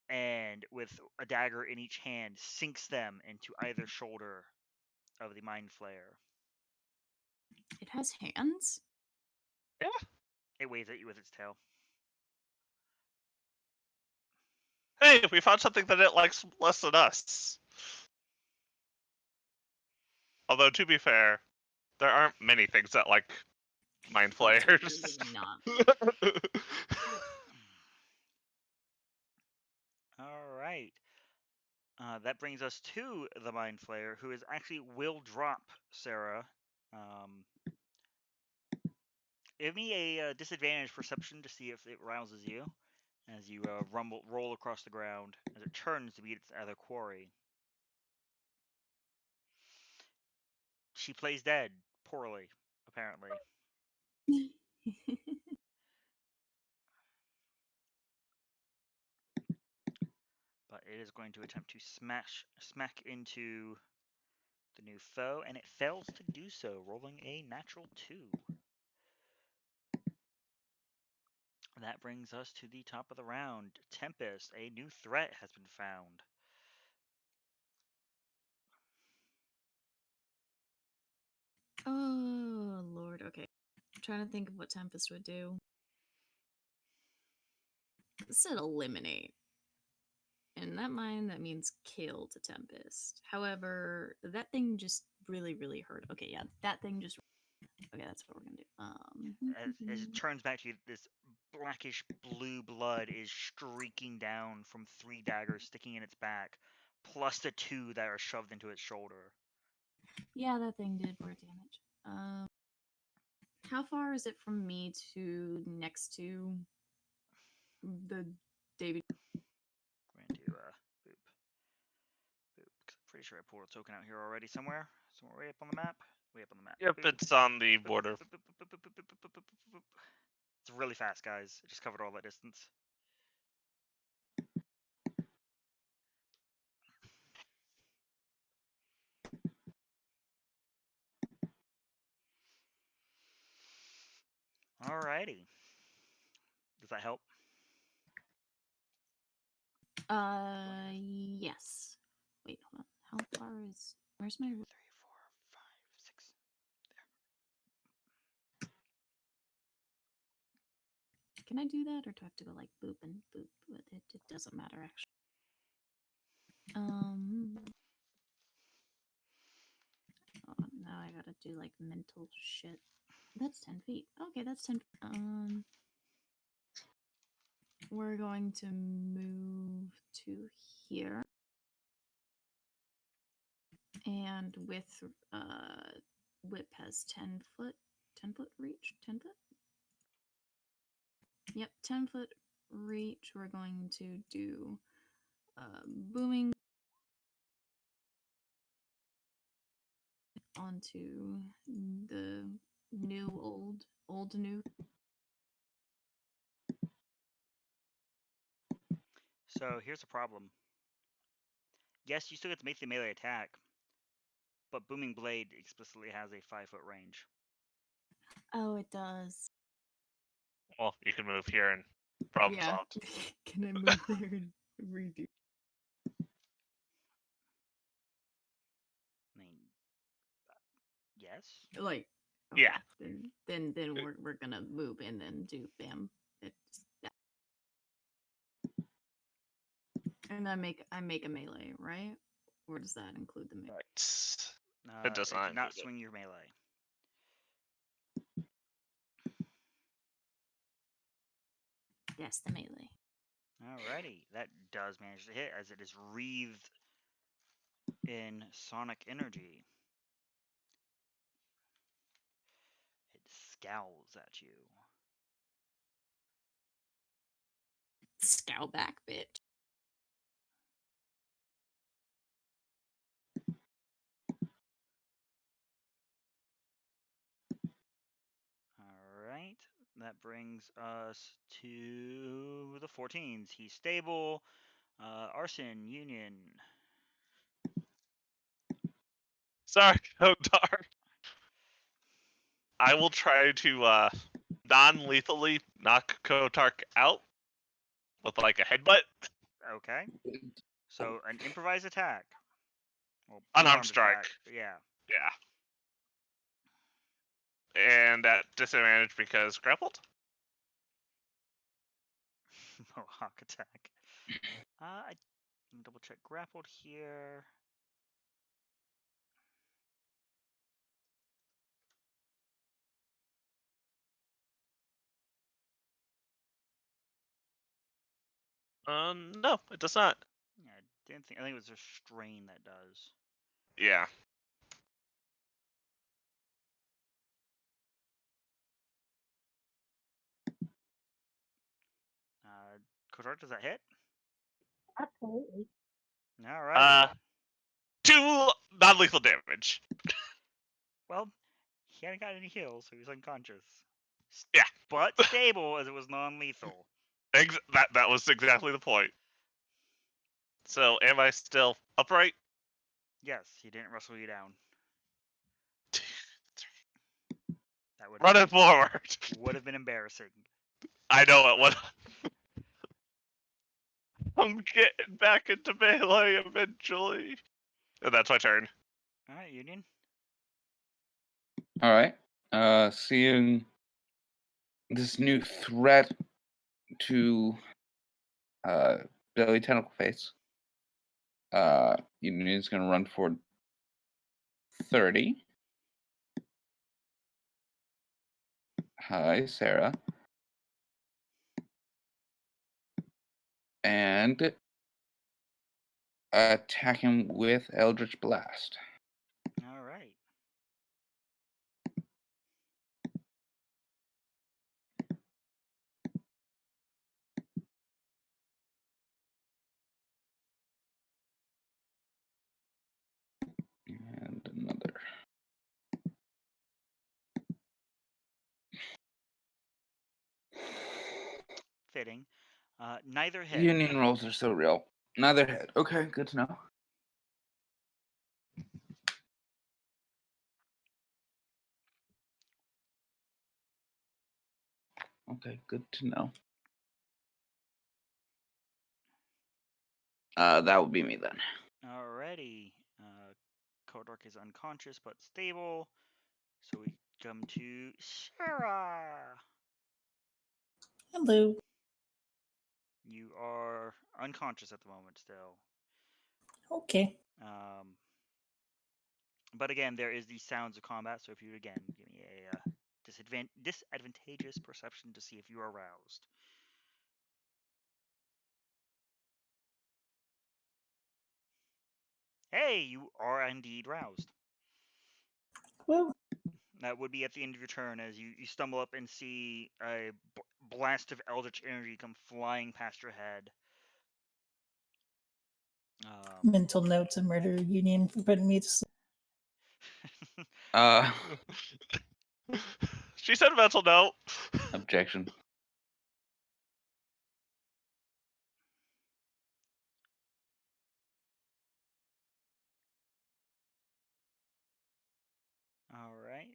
and with a dagger in each hand, sinks them into either shoulder of the mind flayer. It has hands? It waves at you with its tail. Hey, we found something that it likes less than us. Although, to be fair, there aren't many things that like mind flayers. Really not. All right. That brings us to the Mind Flayer, who is actually will drop Sarah. Give me a disadvantage perception to see if it rouses you as you roll across the ground as it turns to meet its other quarry. She plays dead poorly, apparently. But it is going to attempt to smack into the new foe, and it fails to do so, rolling a natural 2. That brings us to the top of the round. Tempest, a new threat has been found. Oh, Lord. Okay. I'm trying to think of what Tempest would do. It said eliminate. In that mind, that means kill to Tempest. However, that thing just really, really hurt. Okay, yeah, that thing just. Okay, that's what we're gonna do. As it turns back to you, this blackish blue blood is streaking down from 3 daggers sticking in its back, plus the 2 that are shoved into its shoulder. Yeah, that thing did more damage. How far is it from me to next to the David? We're going to do boop. Boop. 'Cause I'm pretty sure I pulled a token out here already somewhere. Somewhere way up on the map. Way up on the map. Yep, Boop. it's on the border. It's really fast, guys. It just covered all that distance. Alrighty. Does that help? Yes. Wait, hold on. How far is? Where's my? 3, 4, 5, 6. Can I do that, or do I have to go like boop and boop? It doesn't matter actually. Oh, now I gotta do like mental shit. That's 10 feet. Okay, that's 10. We're going to move to here, and with whip has 10 foot. 10 foot reach. 10 foot. Yep, 10 foot reach. We're going to do booming onto the new old new. So here's the problem. Yes, you still get to make the melee attack, but Booming Blade explicitly has a 5-foot range. Oh, it does. Well, you can move here and problem solved. Can I move there and redo? I mean, yes. Like, okay, yeah. Then we're gonna move and then do bam. It's that. And I make a melee, right? Or does that include the melee? Right. It does not swing your melee. Yes, the melee. Alrighty, that does manage to hit as it is wreathed in sonic energy. It scowls at you. Scowl back, bitch. That brings us to the 14s. He's stable. Arson, Union. Sorry, Kodar. I will try to non-lethally knock Kotark out with like a headbutt. Okay. So an improvised attack. Well, Unarmed strike. attack. Yeah. Yeah. And at disadvantage because grappled? Mohawk attack. I can double check grappled here. No, it does not. Yeah, I didn't think. I think it was a strain that does. Yeah. Kotar, does that hit? Absolutely. All right. 2 non-lethal damage. Well, he hadn't got any heals, so he's unconscious. Yeah. But stable, as it was non-lethal. That was exactly the point. So, am I still upright? Yes, he didn't wrestle you down. That would Running forward. would have been embarrassing. I know it would. I'm getting back into melee eventually. And that's my turn. All right, Union. All right. Seeing this new threat to Billy Tentacle Face, Union's gonna run for 30. Hi, Sarah. And attack him with Eldritch Blast. All right. And another. Fitting. Neither hit. Union rolls are so real. Neither hit. Okay, good to know. Okay, good to know. That would be me then. Alrighty. Kodork is unconscious but stable. So we come to Sarah. Hello. You are unconscious at the moment still. Okay. But again, there is the sounds of combat. So if you again give me a disadvantageous perception to see if you are aroused. Hey, you are indeed roused. Well, That would be at the end of your turn as you stumble up and see a blast of eldritch energy come flying past your head. mental notes of murder union for putting me to sleep. She said mental note. Objection. All right.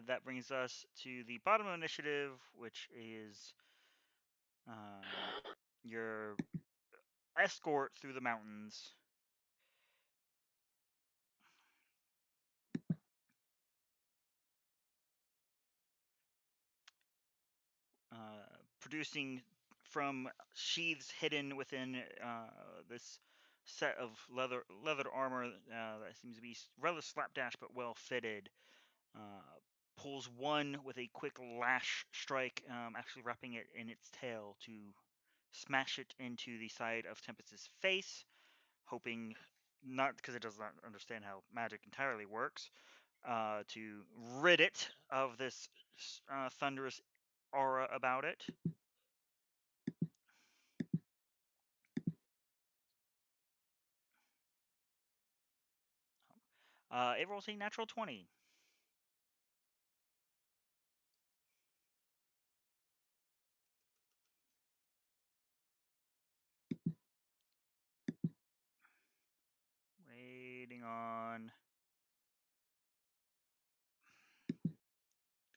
That brings us to the bottom of initiative, which is your escort through the mountains. Producing from sheaths hidden within this set of leather armor that seems to be rather slapdash but well fitted. Pulls one with a quick lash strike, actually wrapping it in its tail to smash it into the side of Tempest's face, hoping, not because it does not understand how magic entirely works, to rid it of this thunderous aura about it. It rolls a natural 20. Waiting on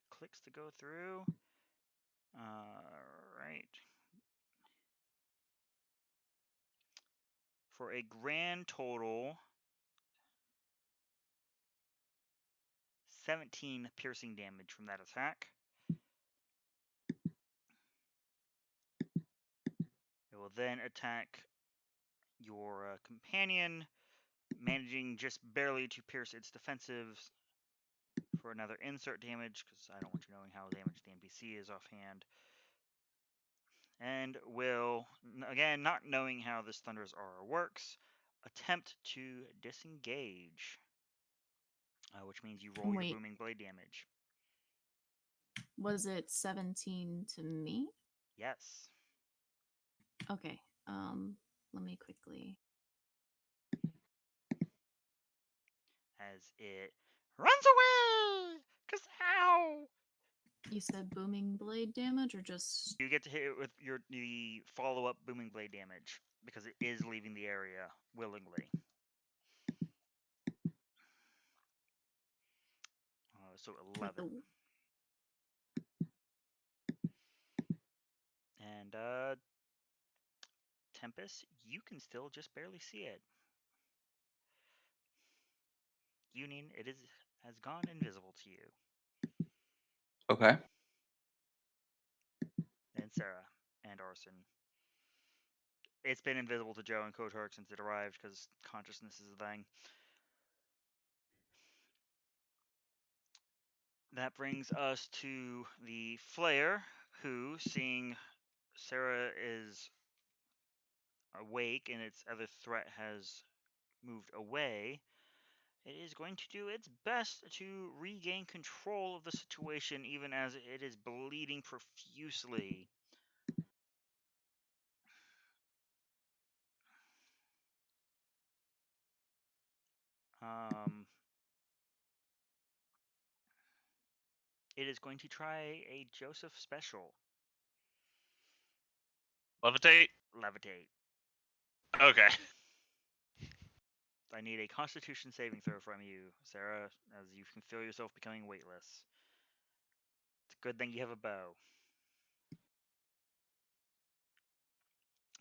clicks to go through. Right. For a grand total 17 piercing damage from that attack. It will then attack your companion, managing just barely to pierce its defensives for another insert damage, because I don't want you knowing how damaged the NPC is offhand. And will, again, not knowing how this Thunder's Aura works, attempt to disengage, which means you roll your Wait. Booming Blade damage. Was it 17 to me? Yes. Okay. Let me quickly. As it runs away! Cause ow! You said booming blade damage or just You get to hit it with the follow-up Booming Blade damage, because it is leaving the area willingly. So like 11. the And Tempest, you can still just barely see it. Union, it has gone invisible to you. Okay. And Sarah and Arson. It's been invisible to Joe and Kotark since it arrived, because consciousness is a thing. That brings us to the Flayer, who, seeing Sarah is awake and its other threat has moved away, it is going to do its best to regain control of the situation, even as it is bleeding profusely. It is going to try a Joseph special. Levitate. Levitate. Okay. I need a Constitution saving throw from you, Sarah, as you can feel yourself becoming weightless. It's a good thing you have a bow.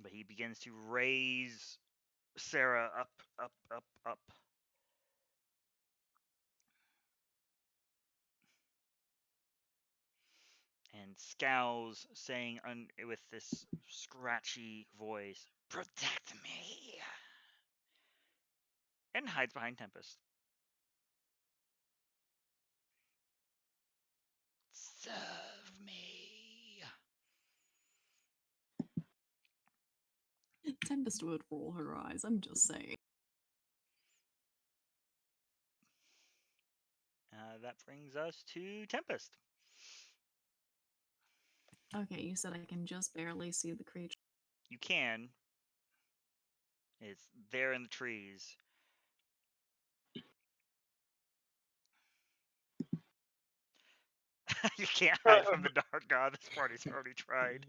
But he begins to raise Sarah up, up, up, up. And scowls, saying with this scratchy voice, "Protect me!" and hides behind Tempest. Serve me! Tempest would roll her eyes. I'm just saying. That brings us to Tempest. Okay, you said I can just barely see the creature. You can. It's there in the trees. You can't hide from the dark. God, this party's already tried.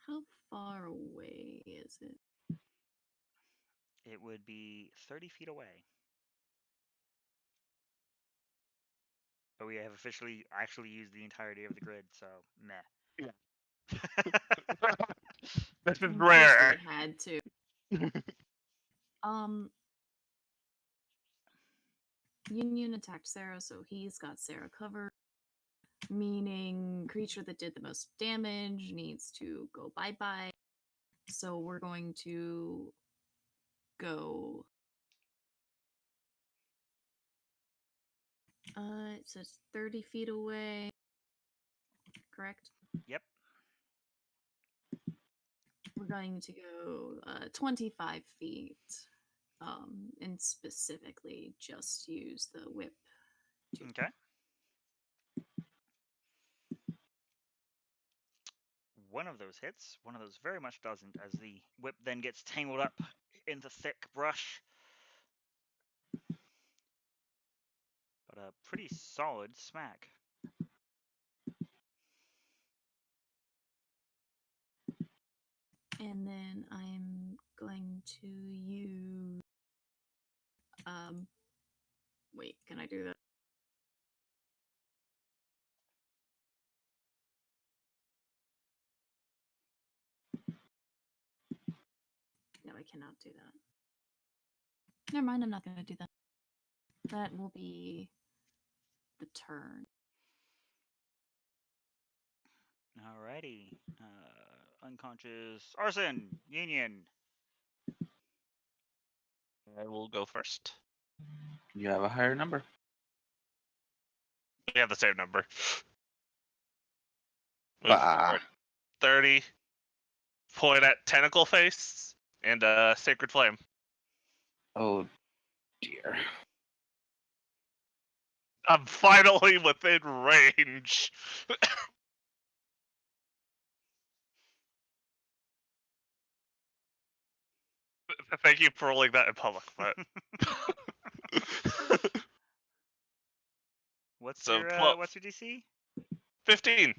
How far away is it? It would be 30 feet away. But we have officially actually used the entirety of the grid, so meh. This is In case rare. we had to. Union attacked Sarah, so he's got Sarah covered. Meaning, creature that did the most damage needs to go bye-bye. So we're going to go. It says 30 feet away. Correct? Yep. We're going to go 25 feet. And specifically just use the whip. Okay. One of those hits, one of those very much doesn't, as the whip then gets tangled up in the thick brush. But a pretty solid smack. And then I'm going to use. Wait, can I do that? No, I cannot do that. Never mind, I'm not going to do that. That will be the turn. Alrighty. Unconscious arson union. I will go first. You have a higher number. We have the same number. Move Bah. forward 30. Point at tentacle face and sacred flame. Oh dear. I'm finally within range. Thank you for rolling that in public, but What's So, your 12. what's your DC? 15.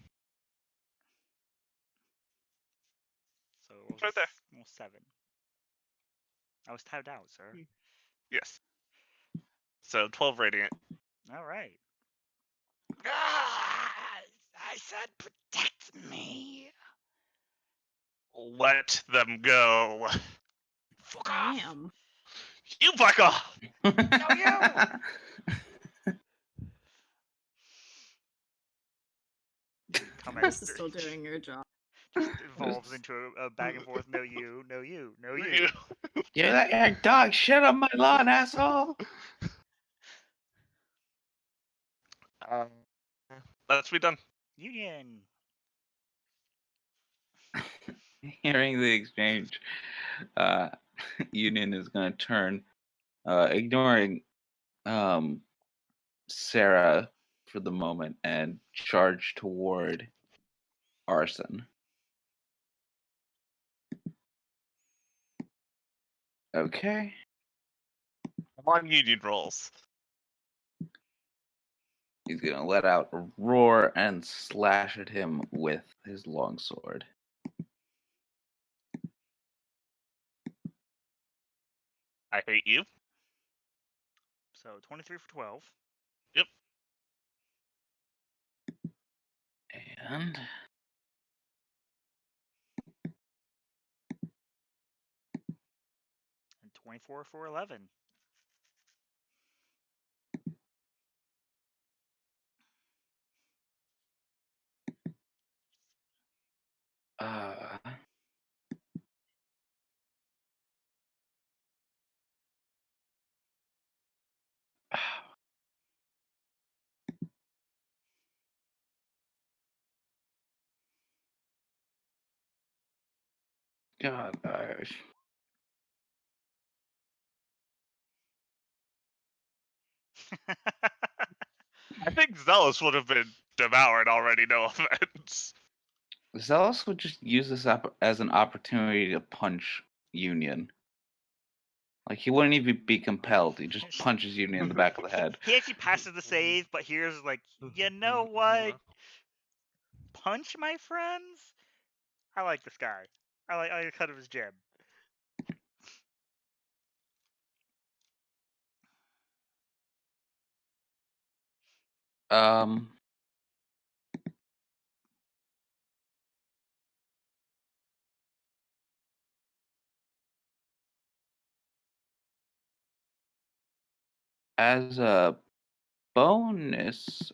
So it was Right there. almost 7. I was tapped out, sir. Yes. So 12 radiant. All right. I said protect me. Let them go. Fuck off. Damn. You fuck off. Comment This is still doing your job. just evolves into a back and forth. No you, no you, no you. You. You let your dog shit on my lawn, asshole. Let's be done. Union. Hearing the exchange, Union is going to turn, ignoring Sarah for the moment, and charge toward Arson. Okay. I'm on union rolls. He's going to let out a roar and slash at him with his longsword. I hate you. So 23 for 12. Yep. And And 24 for 11. uh, God, I think Zealous would have been devoured already, no offense. Zealous would just use this as an opportunity to punch Union. Like, he wouldn't even be compelled. He just punches Union in the back of the head. He actually passes the save, but here's like, you know what? Punch, my friends? I like this guy. I like cut of his jib. Um, as a bonus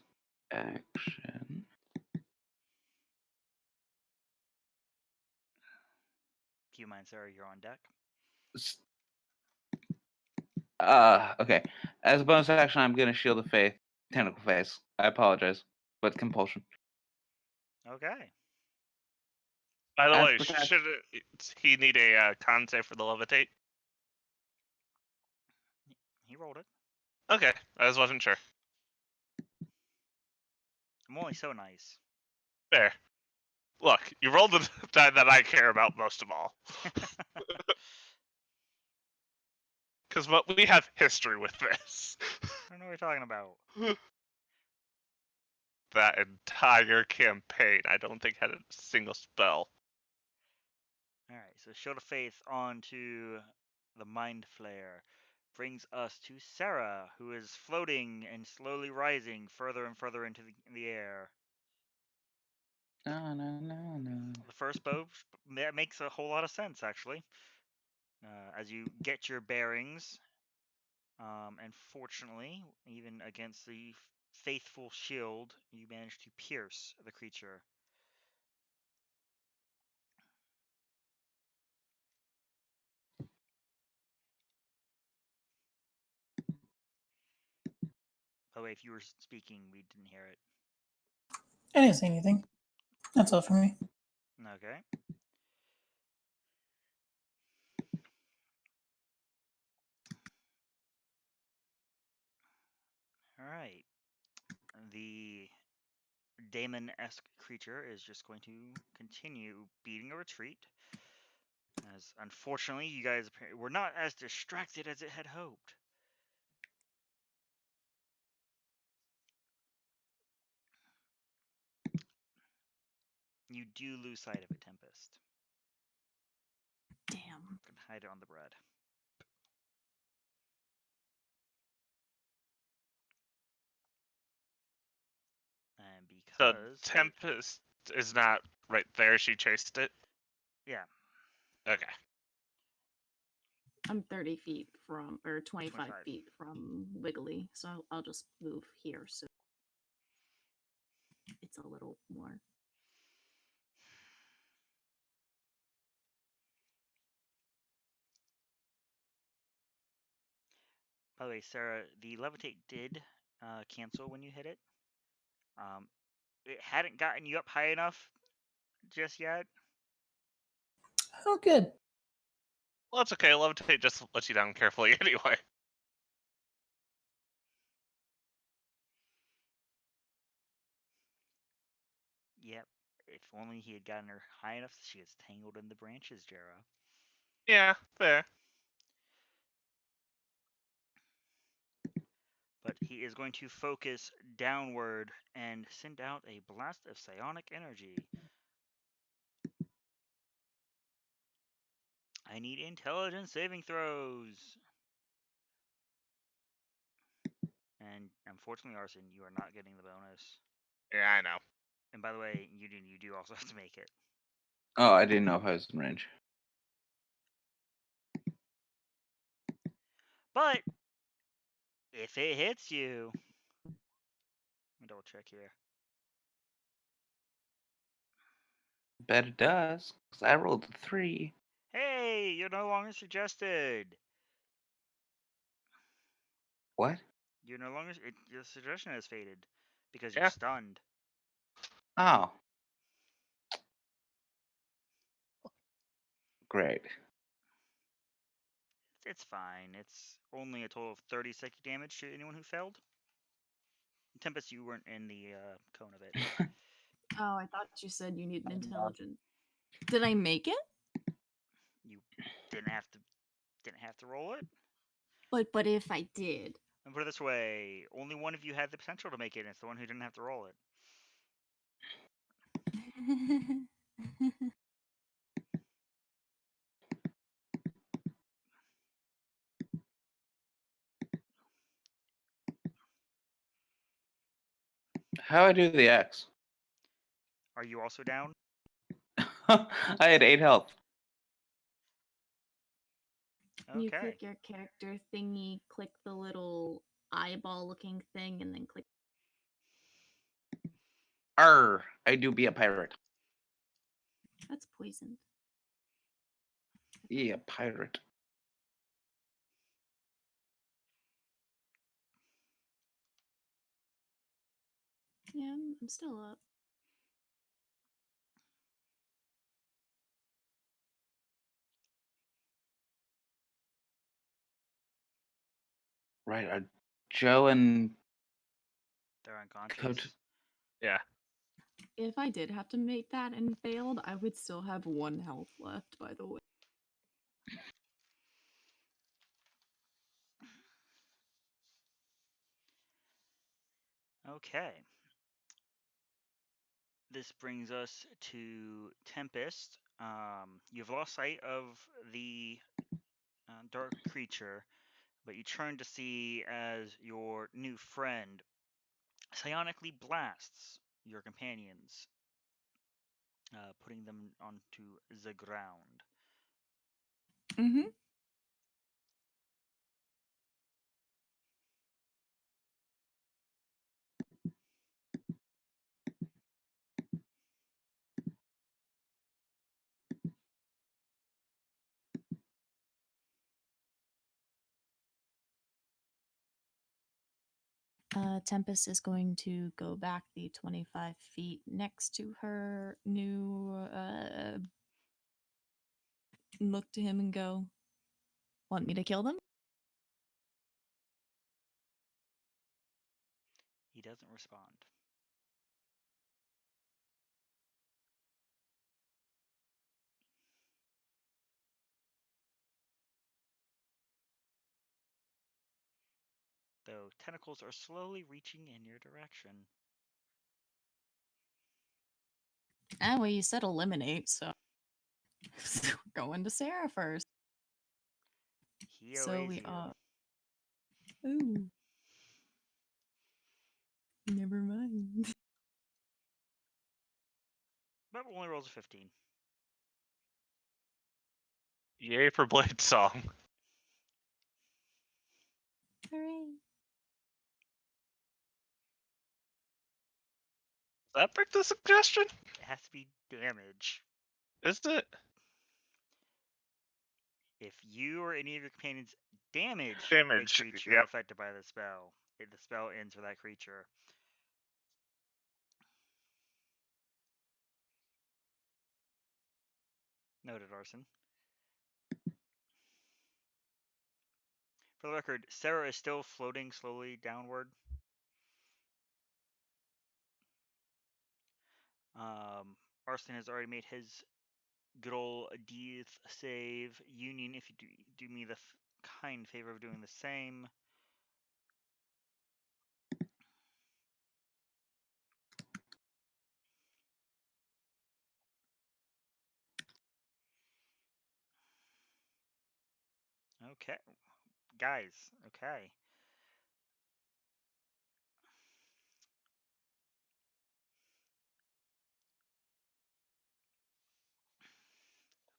action, Do you mind, sir? You're on deck. okay. As a bonus action, I'm gonna shield of faith, tentacle face. I apologize, but compulsion. Okay. By the As way, protection. should he need a con save for the levitate? He rolled it. Okay, I just wasn't sure. I'm only so nice. Fair. Look, you rolled the die that I care about most of all. because we have history with this. I don't know what you're talking about. That entire campaign, I don't think had a single spell. Alright, so Shield of Faith on to the Mind Flare. Brings us to Sarah, who is floating and slowly rising further and further into the air. No, no, no, no. The first bow that makes a whole lot of sense, actually. As you get your bearings, and fortunately, even against the faithful shield, you manage to pierce the creature. By the way, if you were speaking, we didn't hear it. I didn't say anything. That's all for me. Okay. Alright. The Damon-esque creature is just going to continue beating a retreat. As unfortunately, you guys were not as distracted as it had hoped. You do lose sight of it, Tempest. Damn. You can hide it on the bread. And The because Tempest is not right there. She chased it. yeah, Okay. I'm 30 feet from, or 25 25. feet from Wiggly, so I'll just move here so it's a little more. By the way, Sarah, the levitate did cancel when you hit it. It hadn't gotten you up high enough just yet. Oh, good. Well, that's okay. Levitate just lets you down carefully anyway. Yep. If only he had gotten her high enough, she gets tangled in the branches, Jera. Yeah, fair. But he is going to focus downward and send out a blast of psionic energy. I need intelligence saving throws. And unfortunately, Arson, you are not getting the bonus. Yeah, I know. And by the way, you do also have to make it. Oh, I didn't know if I was in range. But if it hits you, let me double check here. Bet it does, because I rolled a 3. Hey, you're no longer suggested. What? You're no longer. Your suggestion has faded because you're Yeah. stunned. Oh. Great. It's fine. It's only a total of 30 psychic damage to anyone who failed. Tempest, you weren't in the cone of it. Oh, I thought you said you need an intelligence. Did I make it? You didn't have to roll it. But if I did. And put it this way, only one of you had the potential to make it, and it's the one who didn't have to roll it. How I do the X? Are you also down? I had 8 health. Okay. You click your character thingy, click the little eyeball looking thing, and then click. Arr, I do be a pirate. That's poisoned. Yeah, pirate. Yeah, I'm still up. Right, are Joe and They're unconscious. Coach? Yeah. If I did have to make that and failed, I would still have 1 health left, by the way. Okay. This brings us to Tempest. You've lost sight of the dark creature, but you turn to see as your new friend psionically blasts your companions, putting them onto the ground. Mm-hmm. Tempest is going to go back the 25 feet next to her new look to him and go, "Want me to kill them?" He doesn't respond. Though tentacles are slowly reaching in your direction. Ah, well, you said eliminate, so we're going to Sarah first. He So obeys we you. are. Ooh. Never mind. But only rolls a 15. Yay for Blade Song. Hooray. Does that break the suggestion? It has to be damage. Is it? If you or any of your companions damage Damage, a creature yep. affected by the spell, the spell ends for that creature. Noted, Arson. For the record, Sarah is still floating slowly downward. Arson has already made his good old death save. Union, if you do me the kind favor of doing the same. Okay. Guys, okay.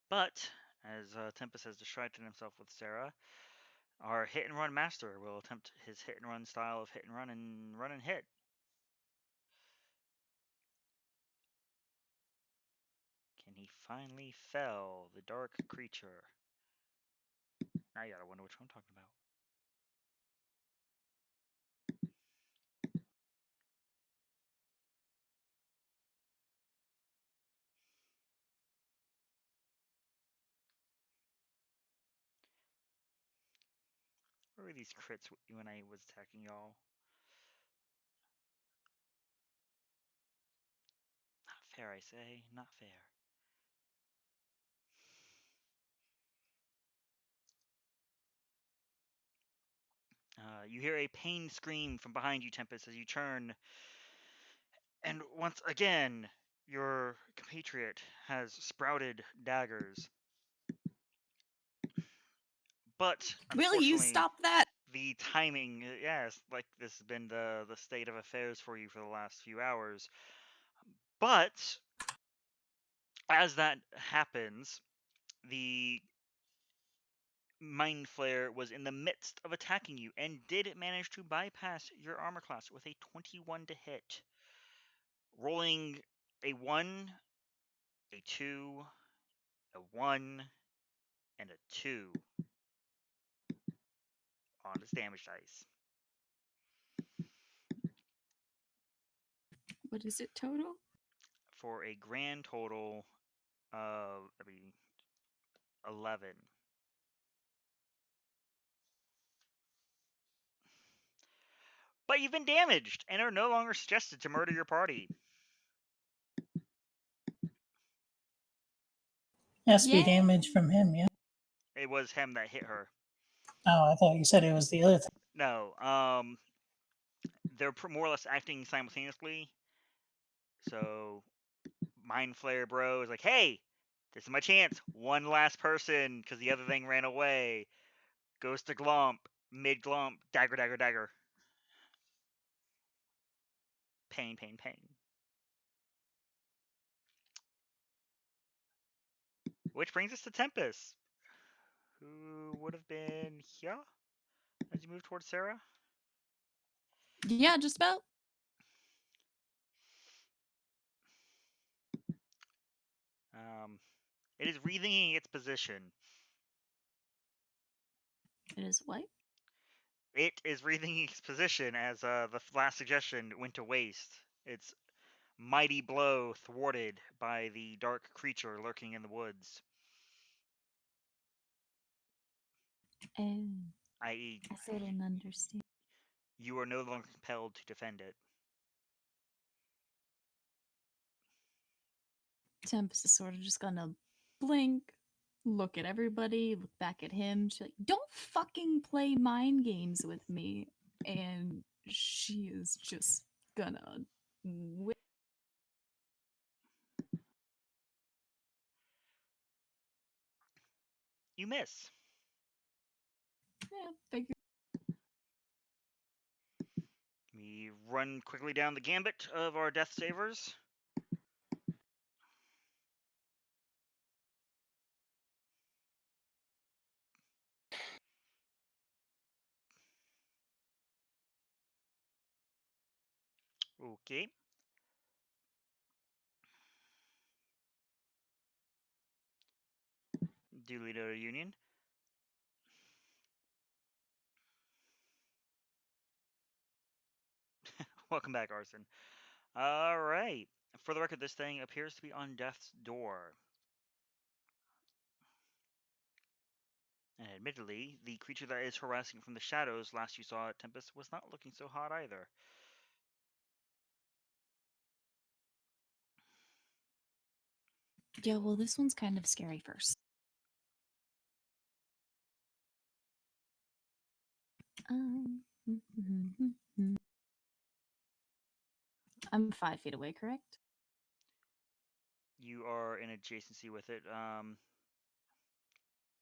But, as Tempest has distracted himself with Sarah, our hit and run master will attempt his hit and run style of hit and run and hit. Can he finally fell the dark creature? Now you gotta wonder which one I'm talking about. Where were these crits when I was attacking y'all? Not fair, I say. Not fair. You hear a pain scream from behind you, Tempest, as you turn. And once again, your compatriot has sprouted daggers. But, Will you unfortunately, stop that? the timing, yes, like this has been the state of affairs for you for the last few hours. But as that happens, the Mind Flare was in the midst of attacking you and did manage to bypass your armor class with a 21 to hit. Rolling a 1, a 2, a 1, and a 2 on his damage dice. What is it total? For a grand total of 11. But you've been damaged and are no longer suggested to murder your party. Has to be Yay. damage from him, yeah? It was him that hit her. Oh, I thought you said it was the other thing. No, they're more or less acting simultaneously. So, Mind Flayer Bro is like, hey, this is my chance. One last person, because the other thing ran away. Goes to Glomp, mid Glomp, dagger, dagger, dagger. Pain, pain, pain. Which brings us to Tempest, who would have been here as you move towards Sarah. Yeah, just about. It is rethinking its position. It is what? It is rethinking its position as the last suggestion went to waste. Its mighty blow thwarted by the dark creature lurking in the woods. Oh, I.e., I still don't understand. you are no longer compelled to defend it. Tempest is sort of just gonna blink, look at everybody, look back at him. She's like, don't fucking play mind games with me. And she is just gonna You miss. yeah, figure. We run quickly down the gambit of our death savers. Okay. Duly noted, Union. Welcome back, Arson. All right. For the record, this thing appears to be on death's door. And admittedly, the creature that is harassing from the shadows last you saw at Tempest was not looking so hot either. Yeah, well, this one's kind of scary first. I'm 5 feet away, correct? You are in adjacency with it.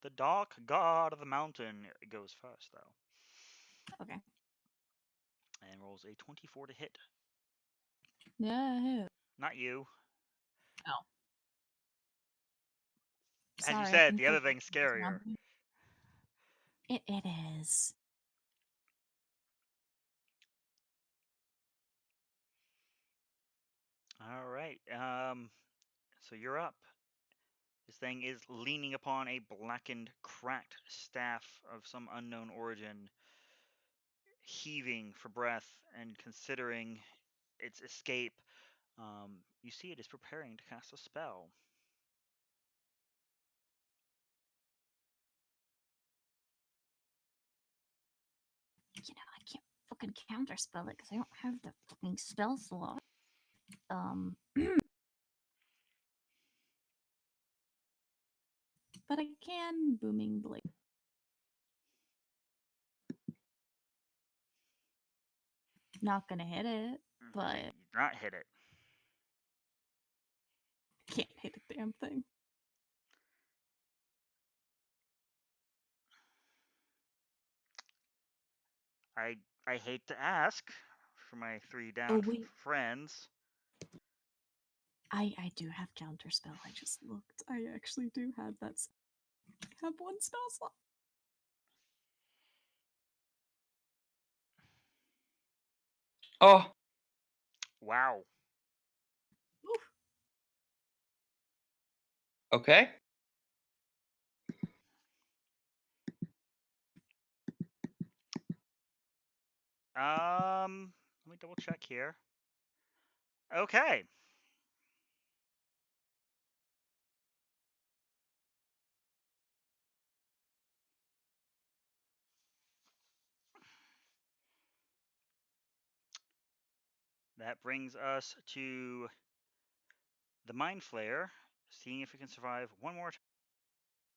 The dark god of the mountain goes first, though. Okay. And rolls a 24 to hit. Yeah. Not you. Oh. As Sorry, you I said, think the other thing's scarier. It is. All right. So you're up. This thing is leaning upon a blackened, cracked staff of some unknown origin, heaving for breath and considering its escape. You see it is preparing to cast a spell. You know, I can't fucking counterspell it because I don't have the fucking spell slot. But I can Booming Blade. Not gonna hit it, but Not hit it. can't hit a damn thing. I hate to ask for my 3 down friends. I do have counterspell. I just looked. I actually do have that. I have 1 spell slot. Oh. Wow. Oof. Okay. Let me double check here. Okay. That brings us to the Mind Flayer, seeing if it can survive one more